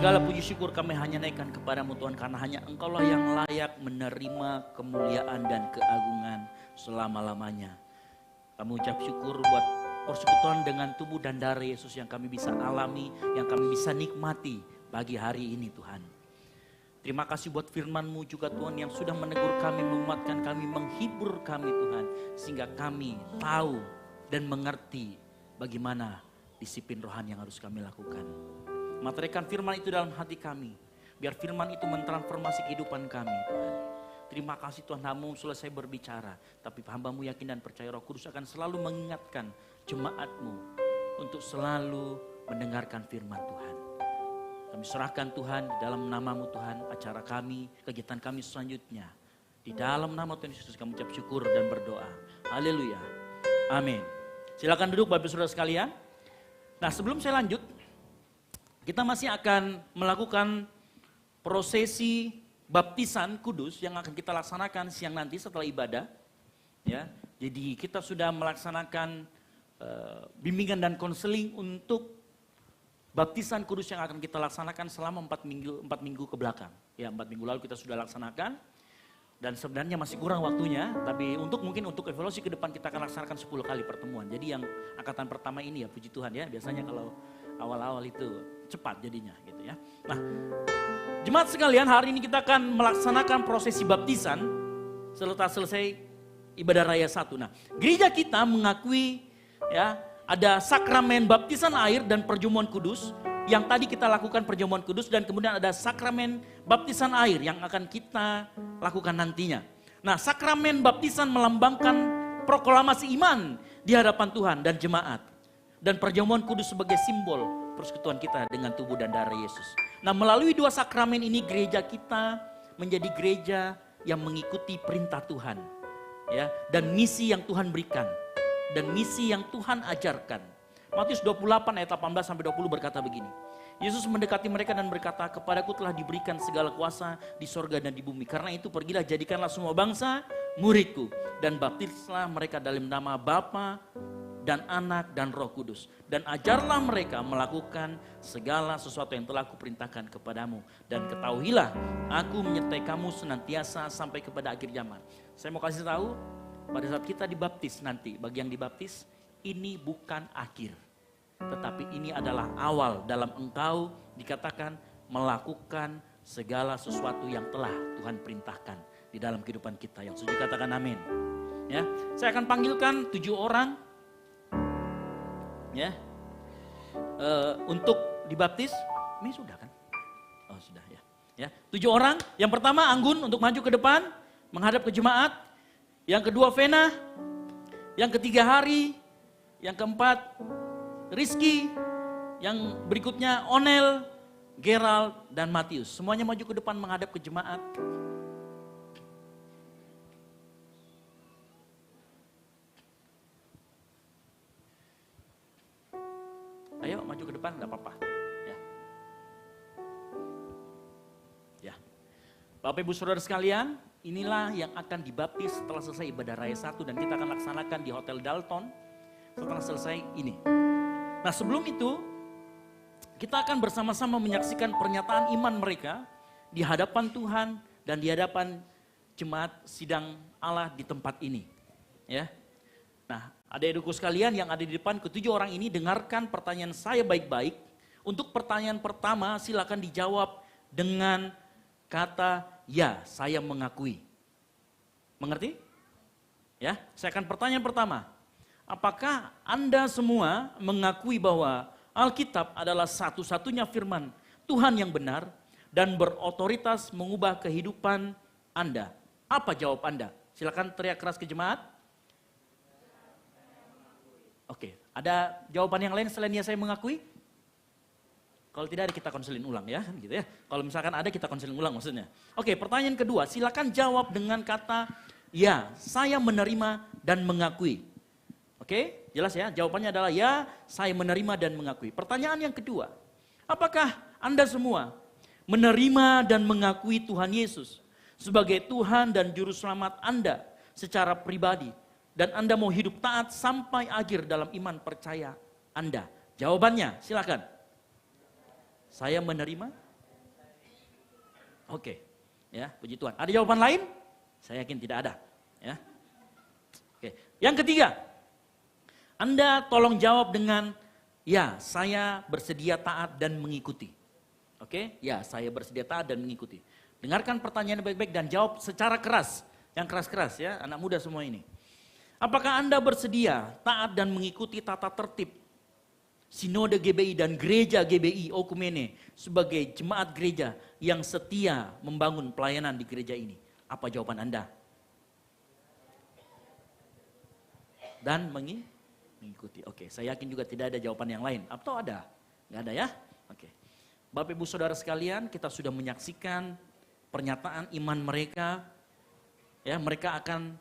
Segala puji syukur kami hanya naikkan kepadamu Tuhan, karena hanya Engkaulah yang layak menerima kemuliaan dan keagungan selama-lamanya. Kami ucap syukur buat persekutuan dengan tubuh dan darah Yesus yang kami bisa alami, yang kami bisa nikmati pagi hari ini Tuhan. Terima kasih buat firman-Mu juga Tuhan yang sudah menegur kami, menguatkan kami, menghibur kami Tuhan. Sehingga kami tahu dan mengerti bagaimana disiplin rohani yang harus kami lakukan. Materaikan firman itu dalam hati kami. Biar firman itu mentransformasi kehidupan kami Tuhan. Terima kasih Tuhan, Namu selesai berbicara. Tapi hamba-Mu yakin dan percaya Roh Kudus akan selalu mengingatkan jemaat-Mu untuk selalu mendengarkan firman Tuhan. Kami serahkan Tuhan di dalam nama-Mu Tuhan, acara kami, kegiatan kami selanjutnya. Di dalam nama Tuhan Yesus kami ucap syukur dan berdoa. Haleluya. Amin. Silakan duduk Bapak Saudara sekalian. Nah, sebelum saya lanjut, kita masih akan melakukan prosesi baptisan kudus yang akan kita laksanakan siang nanti setelah ibadah. Ya, jadi kita sudah melaksanakan bimbingan dan konseling untuk baptisan kudus yang akan kita laksanakan selama 4 minggu ke belakang. Ya, 4 minggu lalu kita sudah laksanakan. Dan sebenarnya masih kurang waktunya, tapi mungkin untuk evaluasi ke depan kita akan laksanakan 10 kali pertemuan. Jadi yang angkatan pertama ini ya, puji Tuhan ya, biasanya kalau awal-awal itu cepat jadinya gitu ya. Nah, jemaat sekalian, hari ini kita akan melaksanakan prosesi baptisan setelah selesai ibadah raya 1. Nah, gereja kita mengakui ya ada sakramen baptisan air dan perjamuan kudus. Yang tadi kita lakukan perjamuan kudus, dan kemudian ada sakramen baptisan air yang akan kita lakukan nantinya. Nah, sakramen baptisan melambangkan proklamasi iman di hadapan Tuhan dan jemaat. Dan perjamuan kudus sebagai simbol persekutuan kita dengan tubuh dan darah Yesus. Nah, melalui 2 sakramen ini gereja kita menjadi gereja yang mengikuti perintah Tuhan. Ya, dan misi yang Tuhan berikan. Dan misi yang Tuhan ajarkan. Matius 28 ayat 18 sampai 20 berkata begini. Yesus mendekati mereka dan berkata, kepadaku telah diberikan segala kuasa di sorga dan di bumi. Karena itu pergilah jadikanlah semua bangsa muridku. Dan baptislah mereka dalam nama Bapa dan Anak dan Roh Kudus. Dan ajarlah mereka melakukan segala sesuatu yang telah kuperintahkan kepadamu. Dan ketahuilah, aku menyertai kamu senantiasa sampai kepada akhir zaman. Saya mau kasih tahu, pada saat kita dibaptis nanti, bagi yang dibaptis, ini bukan akhir. Tetapi ini adalah awal dalam engkau dikatakan melakukan segala sesuatu yang telah Tuhan perintahkan di dalam kehidupan kita. Yang setuju katakan amin. Ya, saya akan panggilkan 7 orang ya untuk dibaptis. Ini sudah kan? Oh sudah ya. Ya, 7 orang. Yang pertama Anggun untuk maju ke depan menghadap ke jemaat. Yang kedua Vena. Yang ketiga Hari. Yang keempat Rizky, yang berikutnya Onel, Gerald, dan Matius. Semuanya maju ke depan menghadap ke jemaat. Ayo maju ke depan, gak apa-apa. Ya. Ya. Bapak Ibu Saudara sekalian, inilah yang akan dibaptis setelah selesai ibadah raya 1 dan kita akan laksanakan di Hotel Dalton setelah selesai ini. Nah sebelum itu, kita akan bersama-sama menyaksikan pernyataan iman mereka di hadapan Tuhan dan di hadapan jemaat sidang Allah di tempat ini. Ya. Nah, adik-adikku sekalian yang ada di depan, ke-7 orang ini dengarkan pertanyaan saya baik-baik. Untuk pertanyaan pertama silakan dijawab dengan kata ya, saya mengakui. Mengerti? Ya, saya akan pertanyaan pertama. Apakah Anda semua mengakui bahwa Alkitab adalah satu-satunya firman Tuhan yang benar dan berotoritas mengubah kehidupan Anda? Apa jawab Anda? Silakan teriak keras ke jemaat. Oke, ada jawaban yang lain selain ya saya mengakui? Kalau tidak ada kita konselin ulang ya, kan gitu ya. Kalau misalkan ada kita konselin ulang maksudnya. Oke, pertanyaan kedua, silakan jawab dengan kata ya, saya menerima dan mengakui. Oke, jelas ya, jawabannya adalah ya, saya menerima dan mengakui. Pertanyaan yang kedua, apakah Anda semua menerima dan mengakui Tuhan Yesus sebagai Tuhan dan Juru Selamat Anda secara pribadi dan Anda mau hidup taat sampai akhir dalam iman percaya Anda? Jawabannya, silakan. Saya menerima. Oke, ya, puji Tuhan. Ada jawaban lain? Saya yakin tidak ada. Ya. Oke, yang ketiga. Anda tolong jawab dengan, ya saya bersedia taat dan mengikuti. Oke, ya saya bersedia taat dan mengikuti. Dengarkan pertanyaan baik-baik dan jawab secara keras. Yang keras-keras ya, anak muda semua ini. Apakah Anda bersedia taat dan mengikuti tata tertib Sinode GBI dan Gereja GBI Okumene sebagai jemaat gereja yang setia membangun pelayanan di gereja ini? Apa jawaban Anda? Dan mengikuti. Oke, saya yakin juga tidak ada jawaban yang lain. Atau ada? Nggak ada ya? Oke. Bapak Ibu Saudara sekalian, kita sudah menyaksikan pernyataan iman mereka. Ya, mereka akan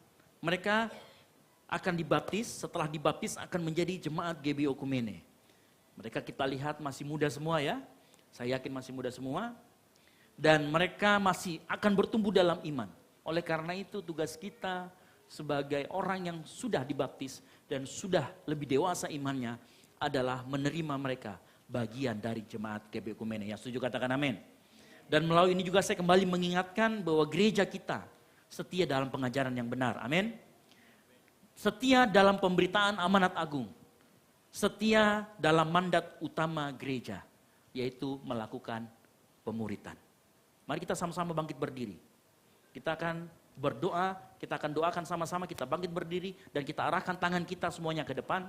dibaptis, setelah dibaptis akan menjadi jemaat GBI Okumene. Mereka kita lihat masih muda semua ya. Saya yakin masih muda semua. Dan mereka masih akan bertumbuh dalam iman. Oleh karena itu tugas kita sebagai orang yang sudah dibaptis dan sudah lebih dewasa imannya adalah menerima mereka bagian dari jemaat GBI Okumene. Yang setuju katakan amin. Dan melalui ini juga saya kembali mengingatkan bahwa gereja kita setia dalam pengajaran yang benar. Amin. Setia dalam pemberitaan amanat agung. Setia dalam mandat utama gereja, yaitu melakukan pemuritan. Mari kita sama-sama bangkit berdiri. Kita akan berdoa, kita akan doakan sama-sama, kita bangkit berdiri dan kita arahkan tangan kita semuanya ke depan.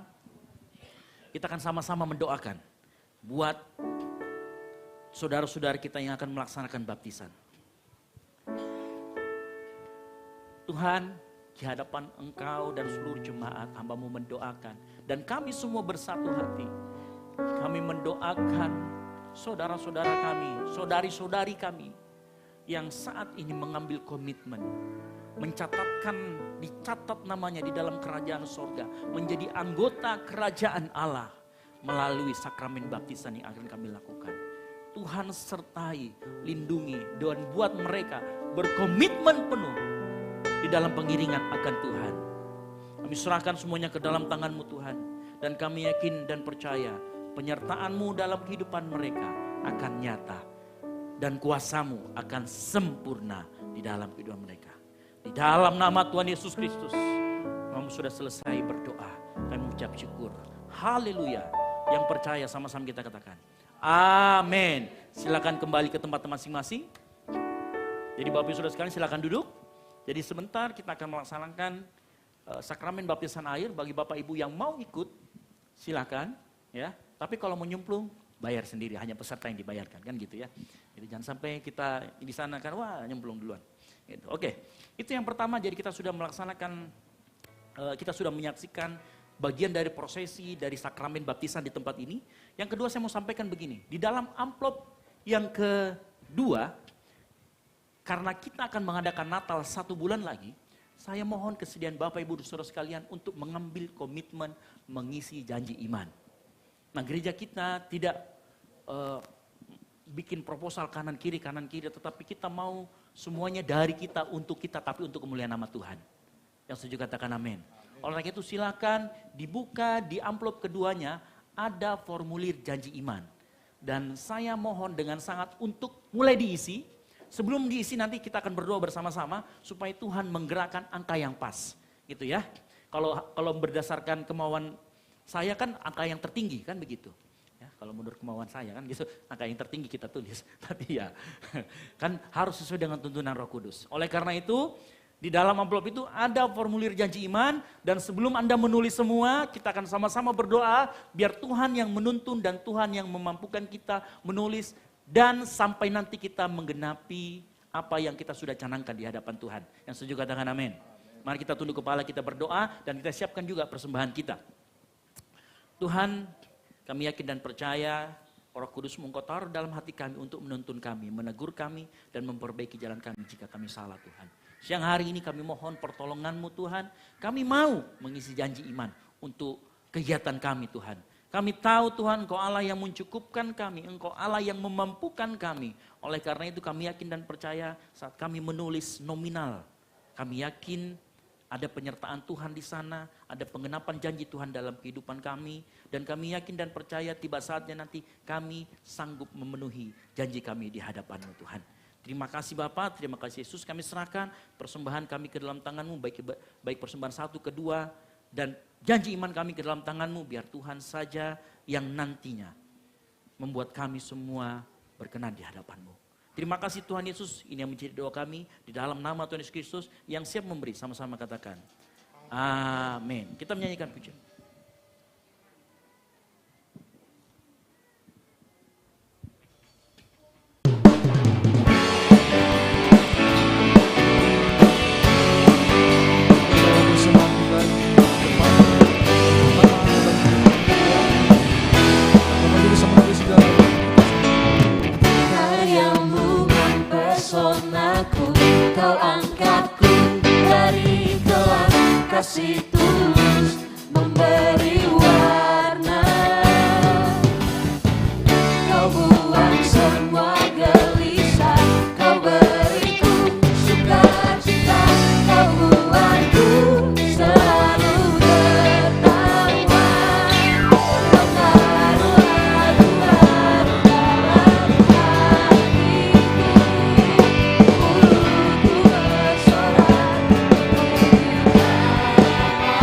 Kita akan sama-sama mendoakan buat saudara-saudara kita yang akan melaksanakan baptisan. Tuhan, di hadapan Engkau dan seluruh jemaat, hamba-Mu mendoakan. Dan kami semua bersatu hati. Kami mendoakan saudara-saudara kami, saudari-saudari kami yang saat ini mengambil komitmen, dicatat namanya di dalam kerajaan sorga, menjadi anggota kerajaan Allah. melalui sakramen baptisan yang akan kami lakukan. Tuhan sertai, lindungi, dan buat mereka berkomitmen penuh di dalam pengiringan akan Tuhan. Kami serahkan semuanya ke dalam tangan-Mu Tuhan. Dan kami yakin dan percaya penyertaan-Mu dalam kehidupan mereka akan nyata. Dan kuasa-Mu akan sempurna di dalam kehidupan mereka. Di dalam nama Tuhan Yesus Kristus, kamu sudah selesai berdoa. Kami mengucap syukur. Haleluya. Yang percaya sama-sama kita katakan. Amin. Silakan kembali ke tempat masing-masing. Jadi Bapak Ibu Saudara sekalian silakan duduk. Jadi sebentar kita akan melaksanakan sakramen baptisan air bagi Bapak Ibu yang mau ikut. Silakan ya. Tapi kalau mau nyemplung bayar sendiri, hanya peserta yang dibayarkan kan gitu ya. Jadi jangan sampai kita di sana kan wah nyemplung duluan. Gitu. Oke. Itu yang pertama, jadi kita sudah melaksanakan kita sudah menyaksikan bagian dari prosesi dari sakramen baptisan di tempat ini. Yang kedua saya mau sampaikan begini, di dalam amplop yang kedua, karena kita akan mengadakan Natal 1 bulan lagi, saya mohon kesediaan Bapak Ibu Saudara sekalian untuk mengambil komitmen mengisi janji iman. Nah gereja kita tidak bikin proposal kanan kiri, tetapi kita mau semuanya dari kita, untuk kita, tapi untuk kemuliaan nama Tuhan. Yang setuju katakan amin. Oleh karena itu silakan dibuka di amplop keduanya ada formulir janji iman. Dan saya mohon dengan sangat untuk mulai diisi. Sebelum diisi nanti kita akan berdoa bersama-sama supaya Tuhan menggerakkan angka yang pas. Gitu ya. Kalau berdasarkan kemauan saya kan angka yang tertinggi kan begitu. Ya, kalau menurut kemauan saya kan gitu, angka yang tertinggi kita tulis. Tapi ya kan harus sesuai dengan tuntunan Roh Kudus. Oleh karena itu di dalam amplop itu ada formulir janji iman, dan sebelum Anda menulis semua, kita akan sama-sama berdoa biar Tuhan yang menuntun dan Tuhan yang memampukan kita menulis, dan sampai nanti kita menggenapi apa yang kita sudah canangkan di hadapan Tuhan. Yang setuju katakan amin. Mari kita tunduk kepala, kita berdoa, dan kita siapkan juga persembahan kita. Tuhan, kami yakin dan percaya Roh Kudus Engkau taruh dalam hati kami untuk menuntun kami, menegur kami, dan memperbaiki jalan kami jika kami salah Tuhan. Siang hari ini kami mohon pertolongan-Mu Tuhan. Kami mau mengisi janji iman untuk kegiatan kami Tuhan. Kami tahu Tuhan Engkau Allah yang mencukupkan kami, Engkau Allah yang memampukan kami. Oleh karena itu kami yakin dan percaya saat kami menulis nominal, kami yakin ada penyertaan Tuhan di sana, ada penggenapan janji Tuhan dalam kehidupan kami. Dan kami yakin dan percaya tiba saatnya nanti kami sanggup memenuhi janji kami di hadapan-Mu Tuhan. Terima kasih Bapak, terima kasih Yesus, kami serahkan persembahan kami ke dalam tangan-Mu, baik persembahan 1, kedua, dan janji iman kami ke dalam tangan-Mu, biar Tuhan saja yang nantinya membuat kami semua berkenan di hadapan-Mu. Terima kasih Tuhan Yesus, ini yang menjadi doa kami, di dalam nama Tuhan Yesus Kristus yang siap memberi, sama-sama katakan, amin. Kita menyanyikan pujian. Karyamu mempesonaku, Kau angkatku dari gelap, kasih tulus memberi warna. Kau buang semua gelisah, Kau beriku sukacita, Kau buatku selalu tertawa. Kau taruh haru-haru dalam hatiku, mulutku bersorak kemuliaan.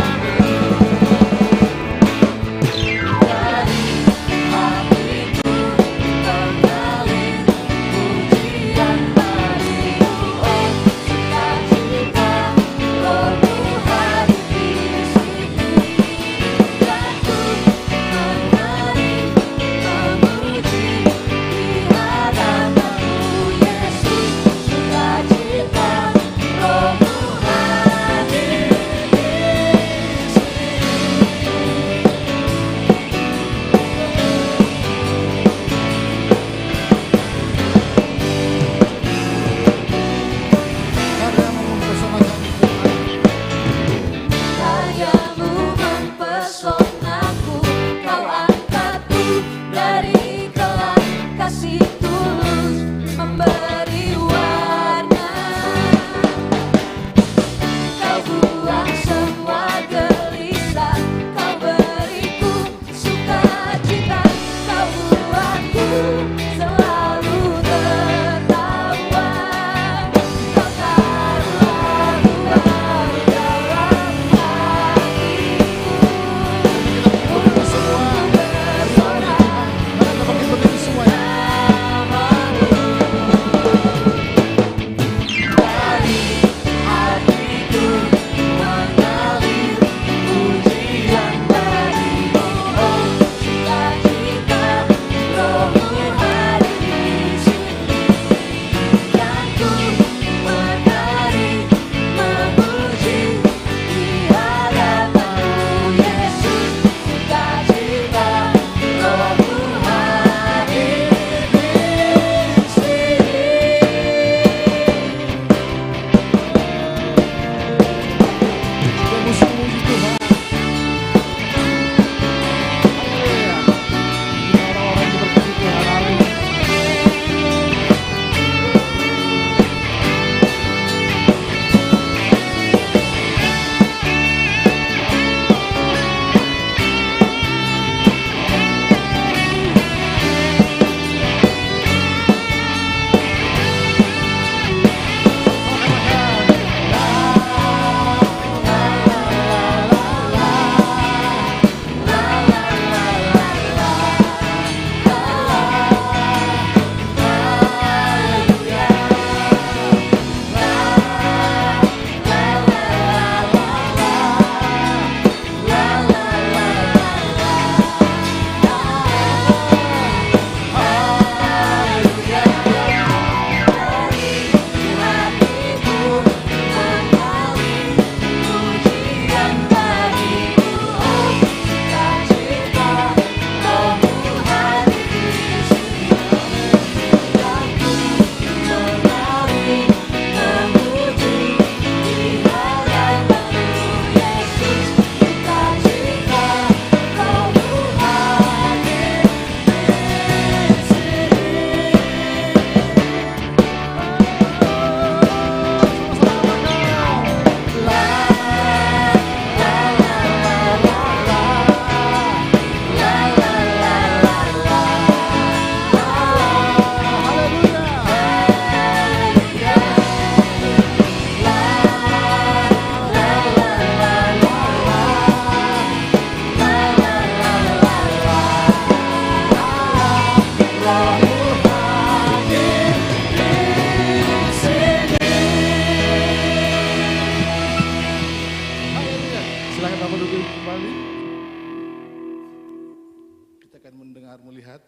melihat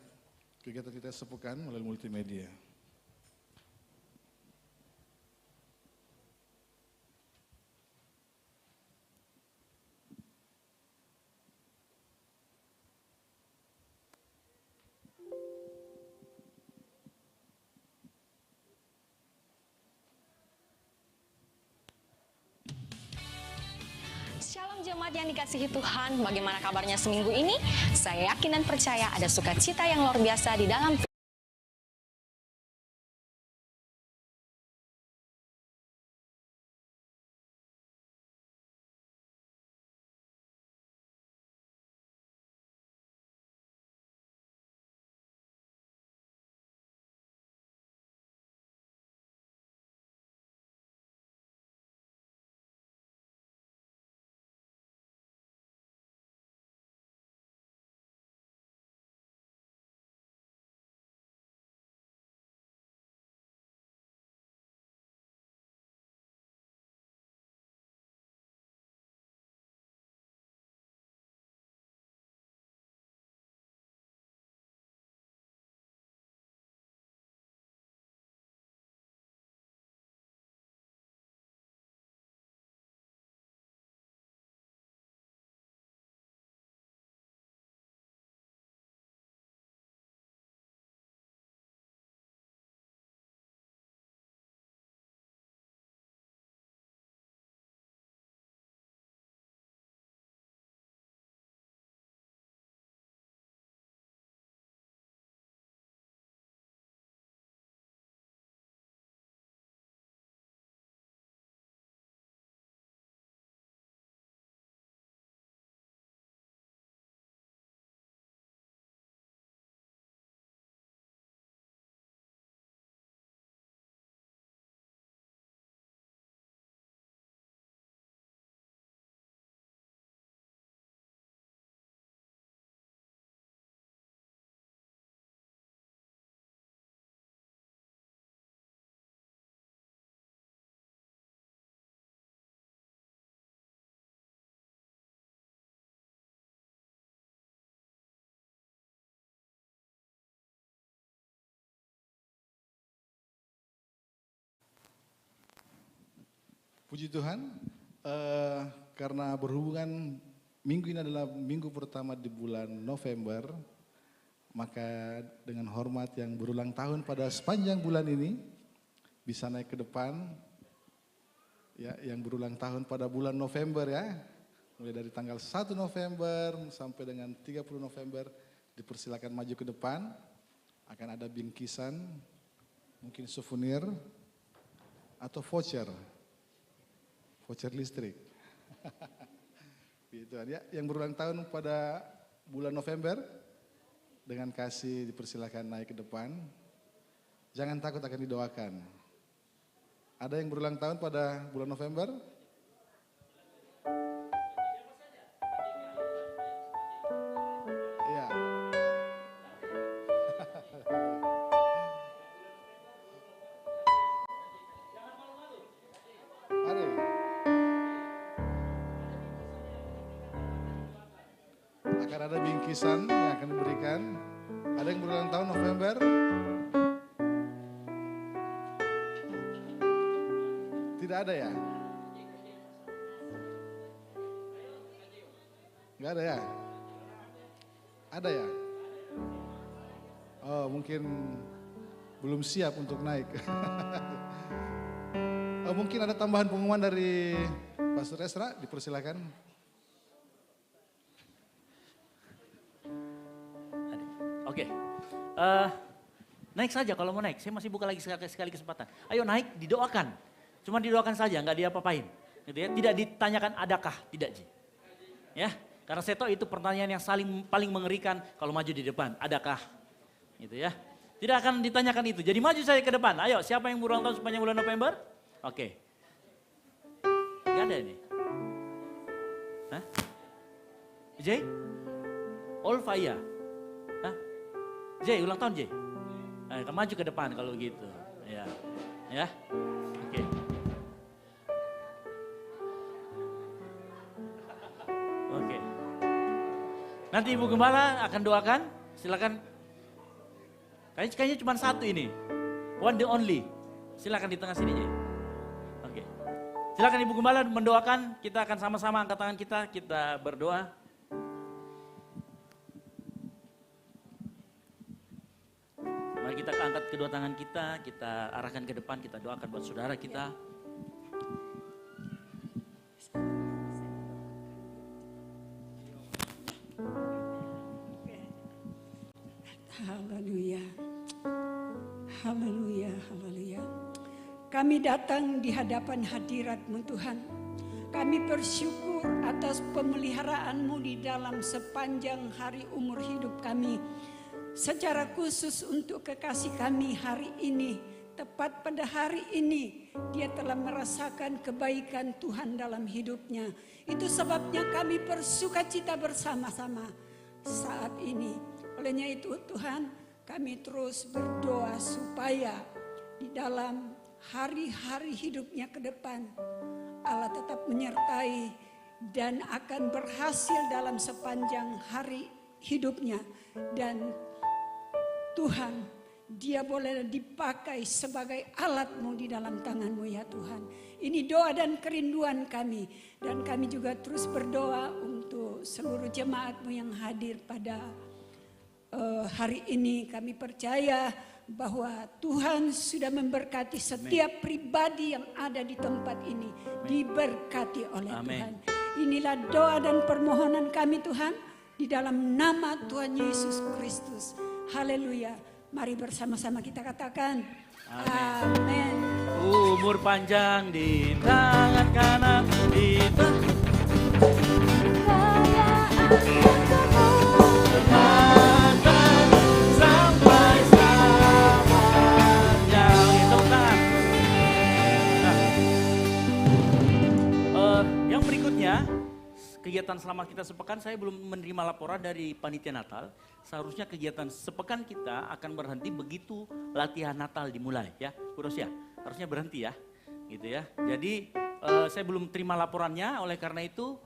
kegiatan kita sepekan melalui multimedia. Shalom jemaat yang dikasihi Tuhan, bagaimana kabarnya seminggu ini? Saya yakin dan percaya ada sukacita yang luar biasa di dalam Puji Tuhan, karena berhubungan minggu ini adalah minggu pertama di bulan November, maka dengan hormat yang berulang tahun pada sepanjang bulan ini, bisa naik ke depan, ya, yang berulang tahun pada bulan November ya, mulai dari tanggal 1 November sampai dengan 30 November, dipersilakan maju ke depan, akan ada bingkisan, mungkin souvenir, atau voucher listrik. Gitu ya, yang berulang tahun pada bulan November dengan kasih dipersilakan naik ke depan. Jangan takut akan didoakan. Ada yang berulang tahun pada bulan November? Iya. Mari. Akan ada bingkisan yang akan diberikan. Ada yang berulang tahun November? Tidak ada ya? Enggak ada ya? Ada ya? Oh, mungkin belum siap untuk naik. Oh, mungkin ada tambahan pengumuman dari Pastor Esra, dipersilakan. Oke, naik saja kalau mau naik. Saya masih buka lagi sekali kesempatan. Ayo naik, didoakan. Cuma didoakan saja, nggak diapa-apain. Gitu ya. Tidak ditanyakan adakah, tidak Ji. Ya, karena saya tahu itu pertanyaan yang paling mengerikan kalau maju di depan. Adakah? Gitu ya. Tidak akan ditanyakan itu. Jadi maju saya ke depan. Ayo, siapa yang berulang tahun sepanjang bulan November? Oke. Gak ada ini. Hah? Jay? Olfaya? Hah? Jay, ulang tahun Jay? Ayo, maju ke depan kalau gitu. Ya. Ya. Oke. Oke. Nanti Ibu Gembala akan doakan. Silakan Kayaknya cuma satu ini. One the only. Silakan di tengah sini. Oke. Silakan Ibu Gembala mendoakan. Kita akan sama-sama angkat tangan kita berdoa. Mari kita angkat kedua tangan kita arahkan ke depan, kita doakan buat saudara kita. Haleluya. Haleluya, haleluya. Kami datang di hadapan hadirat-Mu Tuhan. Kami bersyukur atas pemeliharaan-Mu di dalam sepanjang hari umur hidup kami. Secara khusus untuk kekasih kami hari ini, tepat pada hari ini, dia telah merasakan kebaikan Tuhan dalam hidupnya. Itu sebabnya kami bersukacita bersama-sama saat ini. Olehnya itu Tuhan, kami terus berdoa supaya di dalam hari-hari hidupnya ke depan, Allah tetap menyertai dan akan berhasil dalam sepanjang hari hidupnya. Dan Tuhan, dia boleh dipakai sebagai alat-Mu di dalam tangan-Mu ya Tuhan. Ini doa dan kerinduan kami. Dan kami juga terus berdoa untuk seluruh jemaat-Mu yang hadir pada hari ini. Kami percaya bahwa Tuhan sudah memberkati setiap pribadi yang ada di tempat ini. Diberkati oleh Tuhan. Inilah doa dan permohonan kami Tuhan. Di dalam nama Tuhan Yesus Kristus. Haleluya. Mari bersama-sama kita katakan. Amin. Umur panjang di tangan kanan, di sampai selamanya. Tepuk tangan. Yang berikutnya, kegiatan selama kita sepekan, saya belum menerima laporan dari panitia Natal. Seharusnya kegiatan sepekan kita akan berhenti begitu latihan Natal dimulai ya, Bu Rosia. Harusnya berhenti ya, gitu ya. Jadi saya belum terima laporannya, oleh karena itu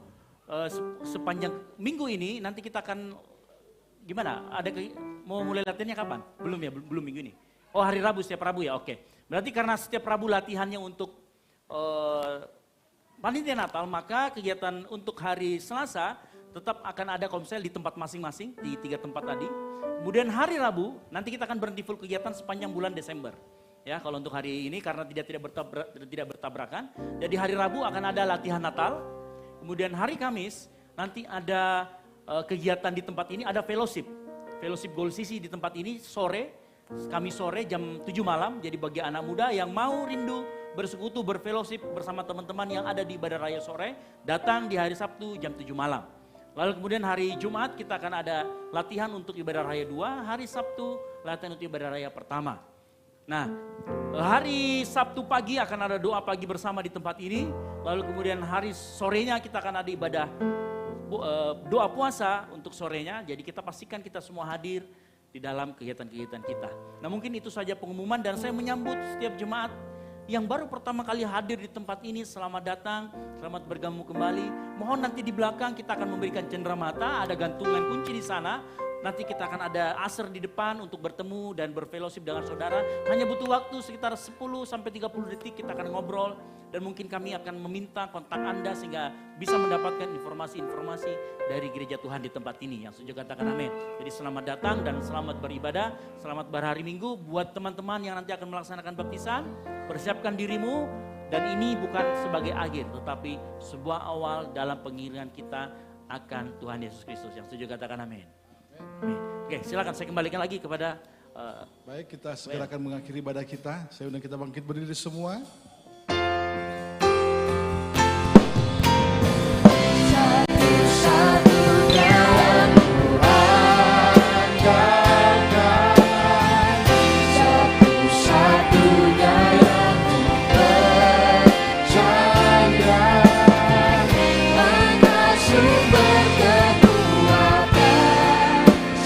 sepanjang minggu ini nanti kita akan gimana? Mau mulai latihannya kapan? Belum ya, belum minggu ini. Oh hari Rabu, setiap Rabu ya, oke. Berarti karena setiap Rabu latihannya untuk panitia Natal, maka kegiatan untuk hari Selasa tetap akan ada komsel di tempat masing-masing, di 3 tempat tadi. Kemudian hari Rabu, nanti kita akan berhenti full kegiatan sepanjang bulan Desember. Ya, kalau untuk hari ini karena tidak bertabrakan. Jadi hari Rabu akan ada latihan Natal. Kemudian hari Kamis, nanti ada kegiatan di tempat ini, ada fellowship. Fellowship Gold Sisi di tempat ini sore, Kamis sore jam 7 malam. Jadi bagi anak muda yang mau rindu bersekutu, berfellowship bersama teman-teman yang ada di Ibadah Raya sore, datang di hari Sabtu jam 7 malam. Lalu kemudian hari Jumat kita akan ada latihan untuk Ibadah Raya 2, hari Sabtu latihan untuk Ibadah Raya pertama. Nah, hari Sabtu pagi akan ada doa pagi bersama di tempat ini. Lalu kemudian hari sorenya kita akan ada ibadah doa puasa untuk sorenya. Jadi kita pastikan kita semua hadir di dalam kegiatan-kegiatan kita. Nah mungkin itu saja pengumuman dan saya menyambut setiap jemaat yang baru pertama kali hadir di tempat ini, selamat datang, selamat bergabung kembali. Mohon nanti di belakang kita akan memberikan cenderamata, ada gantungan kunci di sana. Nanti kita akan ada aser di depan untuk bertemu dan berfellowship dengan saudara. Hanya butuh waktu sekitar 10-30 detik kita akan ngobrol. Dan mungkin kami akan meminta kontak Anda sehingga bisa mendapatkan informasi-informasi dari gereja Tuhan di tempat ini. Yang setuju katakan amin. Jadi selamat datang dan selamat beribadah, selamat berhari Minggu. Buat teman-teman yang nanti akan melaksanakan baptisan, persiapkan dirimu. Dan ini bukan sebagai akhir, tetapi sebuah awal dalam pengiringan kita akan Tuhan Yesus Kristus. Yang setuju katakan amin. Oke, silakan saya kembalikan lagi kepada baik, kita segera akan mengakhiri ibadah kita. Saya undang kita bangkit berdiri semua. Satu-satunya yang kuandalkan, satu-satunya yang kupercaya, hanya sumber kekuatan,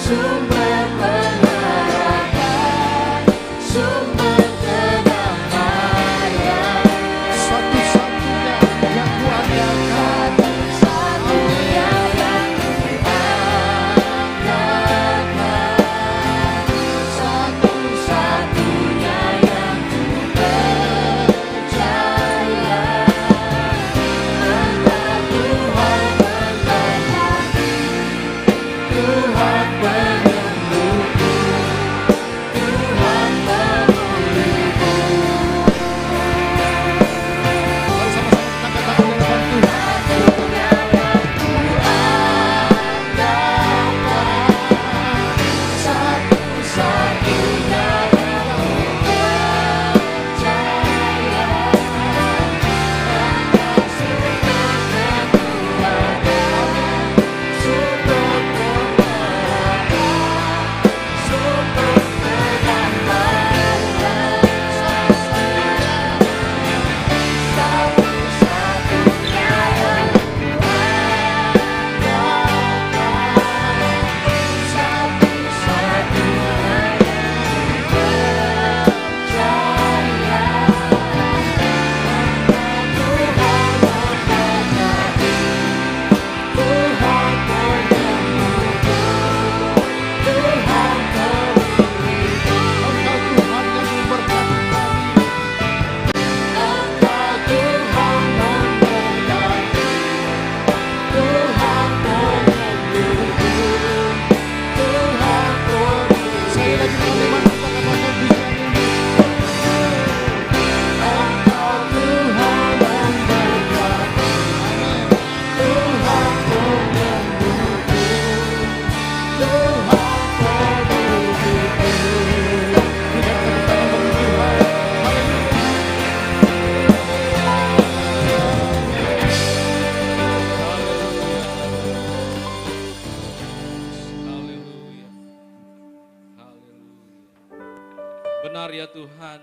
sumber pengharapan, sumber kedamaian. Tuhan,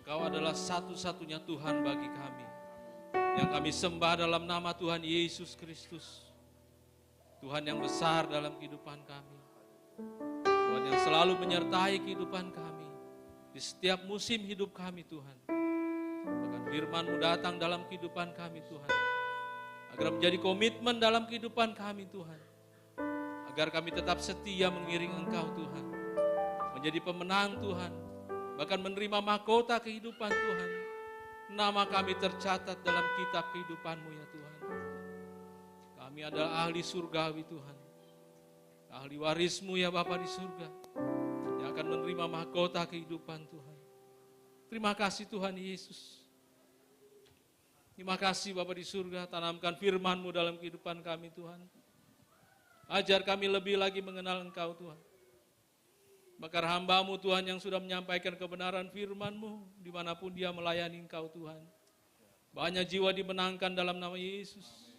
Engkau adalah satu-satunya Tuhan bagi kami. Yang kami sembah dalam nama Tuhan Yesus Kristus. Tuhan yang besar dalam kehidupan kami. Tuhan yang selalu menyertai kehidupan kami. Di setiap musim hidup kami Tuhan. Bahkan firman-Mu datang dalam kehidupan kami Tuhan. Agar menjadi komitmen dalam kehidupan kami Tuhan. Agar kami tetap setia mengiring Engkau Tuhan. Menjadi pemenang Tuhan. Bahkan menerima mahkota kehidupan Tuhan. Nama kami tercatat dalam kitab kehidupan-Mu ya Tuhan. Kami adalah ahli surgawi Tuhan. Ahli waris-Mu ya Bapa di surga. Yang akan menerima mahkota kehidupan Tuhan. Terima kasih Tuhan Yesus. Terima kasih Bapa di surga. Tanamkan firman-Mu dalam kehidupan kami Tuhan. Ajar kami lebih lagi mengenal Engkau Tuhan. Bakar hamba-Mu Tuhan yang sudah menyampaikan kebenaran firman-Mu dimanapun dia melayani Engkau Tuhan. Banyak jiwa dimenangkan dalam nama Yesus.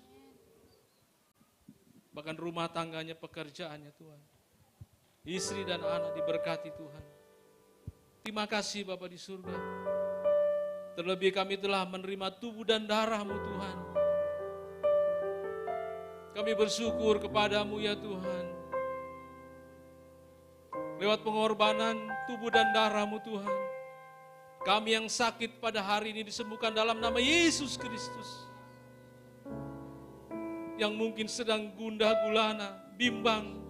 Bahkan rumah tangganya, pekerjaannya Tuhan. Istri dan anak diberkati Tuhan. Terima kasih Bapa di surga. Terlebih kami telah menerima tubuh dan darah-Mu Tuhan. Kami bersyukur kepadamu ya Tuhan. Lewat pengorbanan tubuh dan darah-Mu Tuhan. Kami yang sakit pada hari ini disembuhkan dalam nama Yesus Kristus. Yang mungkin sedang gundah gulana, bimbang.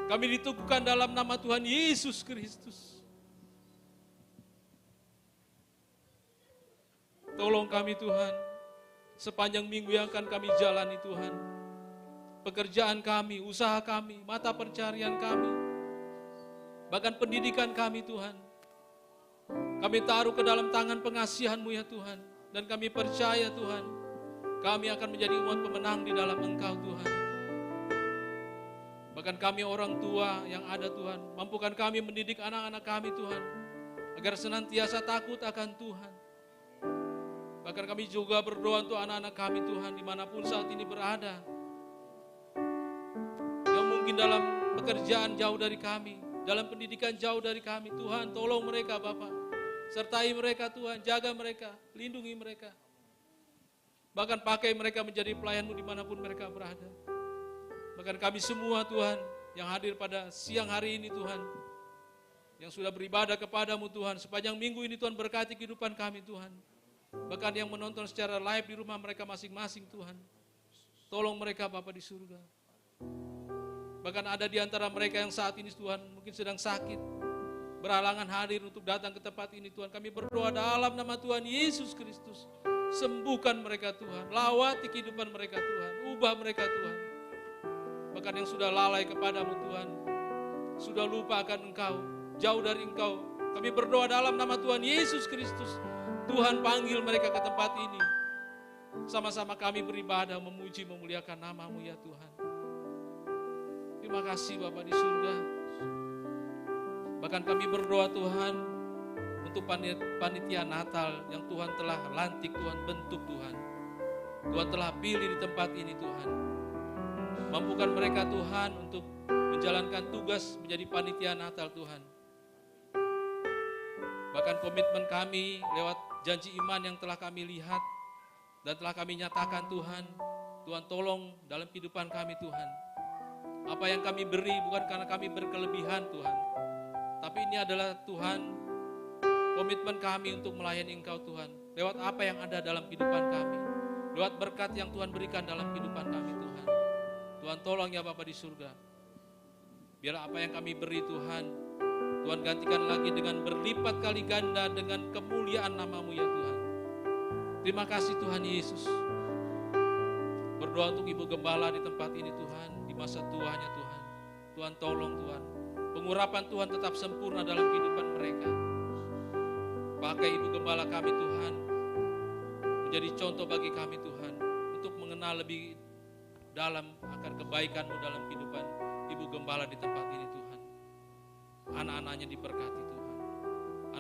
Kami diteguhkan dalam nama Tuhan Yesus Kristus. Tolong kami Tuhan. Sepanjang minggu yang akan kami jalani Tuhan. Pekerjaan kami, usaha kami, mata pencarian kami, bahkan pendidikan kami Tuhan. Kami taruh ke dalam tangan pengasihan-Mu ya Tuhan. Dan kami percaya Tuhan, kami akan menjadi umat pemenang di dalam Engkau Tuhan. Bahkan kami orang tua yang ada Tuhan, mampukan kami mendidik anak-anak kami Tuhan, agar senantiasa takut akan Tuhan. Bahkan kami juga berdoa untuk anak-anak kami Tuhan, dimanapun saat ini berada. Mungkin dalam pekerjaan jauh dari kami, dalam pendidikan jauh dari kami, Tuhan tolong mereka Bapa, sertai mereka Tuhan, jaga mereka, lindungi mereka. Bahkan pakai mereka menjadi pelayan-Mu dimanapun mereka berada. Bahkan kami semua Tuhan, yang hadir pada siang hari ini Tuhan, yang sudah beribadah kepadamu Tuhan, sepanjang minggu ini Tuhan berkati kehidupan kami Tuhan. Bahkan yang menonton secara live di rumah mereka masing-masing Tuhan, tolong mereka Bapa di surga. Bahkan ada di antara mereka yang saat ini Tuhan mungkin sedang sakit, berhalangan hadir untuk datang ke tempat ini Tuhan. Kami berdoa dalam nama Tuhan Yesus Kristus. Sembuhkan mereka Tuhan, lawati kehidupan mereka Tuhan, ubah mereka Tuhan. Bahkan yang sudah lalai kepadamu Tuhan, sudah lupa akan Engkau, jauh dari Engkau. Kami berdoa dalam nama Tuhan Yesus Kristus. Tuhan panggil mereka ke tempat ini. Sama-sama kami beribadah, memuji, memuliakan nama-Mu ya Tuhan. Terima kasih Bapa di surga. Bahkan kami berdoa Tuhan untuk panitia Natal yang Tuhan telah lantik, Tuhan bentuk Tuhan. Tuhan telah pilih di tempat ini Tuhan. Mampukan mereka Tuhan untuk menjalankan tugas menjadi panitia Natal Tuhan. Bahkan komitmen kami lewat janji iman yang telah kami lihat dan telah kami nyatakan Tuhan. Tuhan tolong dalam kehidupan kami Tuhan. Apa yang kami beri bukan karena kami berkelebihan Tuhan. Tapi ini adalah Tuhan, komitmen kami untuk melayani Engkau Tuhan. Lewat apa yang ada dalam kehidupan kami. Lewat berkat yang Tuhan berikan dalam kehidupan kami Tuhan. Tuhan tolong ya Bapa di surga. Biar apa yang kami beri Tuhan, Tuhan gantikan lagi dengan berlipat kali ganda dengan kemuliaan nama-Mu ya Tuhan. Terima kasih Tuhan Yesus. Berdoa untuk Ibu Gembala di tempat ini Tuhan, di masa tuanya Tuhan. Tuhan tolong Tuhan, pengurapan Tuhan tetap sempurna dalam kehidupan mereka. Pakai Ibu Gembala kami Tuhan, menjadi contoh bagi kami Tuhan, untuk mengenal lebih dalam akan kebaikan-Mu dalam kehidupan Ibu Gembala di tempat ini Tuhan. Anak-anaknya diberkati Tuhan,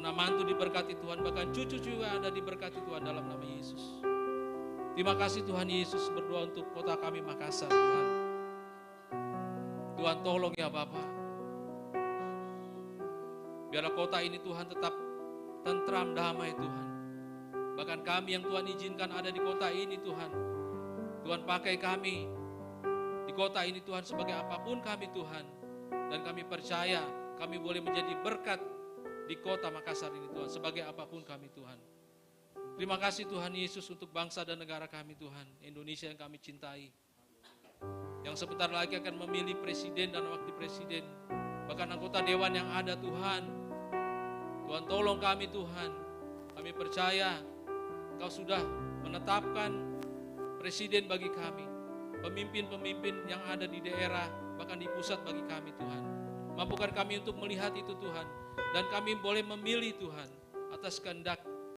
anak mantu diberkati Tuhan, bahkan cucu juga ada diberkati Tuhan dalam nama Yesus. Terima kasih Tuhan Yesus, berdoa untuk kota kami Makassar Tuhan. Tuhan tolong ya Bapa. Biarlah kota ini Tuhan tetap tentram, damai Tuhan. Bahkan kami yang Tuhan izinkan ada di kota ini Tuhan. Tuhan pakai kami di kota ini Tuhan sebagai apapun kami Tuhan. Dan kami percaya kami boleh menjadi berkat di kota Makassar ini Tuhan. Sebagai apapun kami Tuhan. Terima kasih Tuhan Yesus untuk bangsa dan negara kami Tuhan. Indonesia yang kami cintai. Yang sebentar lagi akan memilih presiden dan wakil presiden. Bahkan anggota dewan yang ada Tuhan. Tuhan tolong kami Tuhan. Kami percaya Engkau sudah menetapkan presiden bagi kami. Pemimpin-pemimpin yang ada di daerah, bahkan di pusat bagi kami Tuhan. Mampukan kami untuk melihat itu Tuhan. Dan kami boleh memilih Tuhan atas kehendak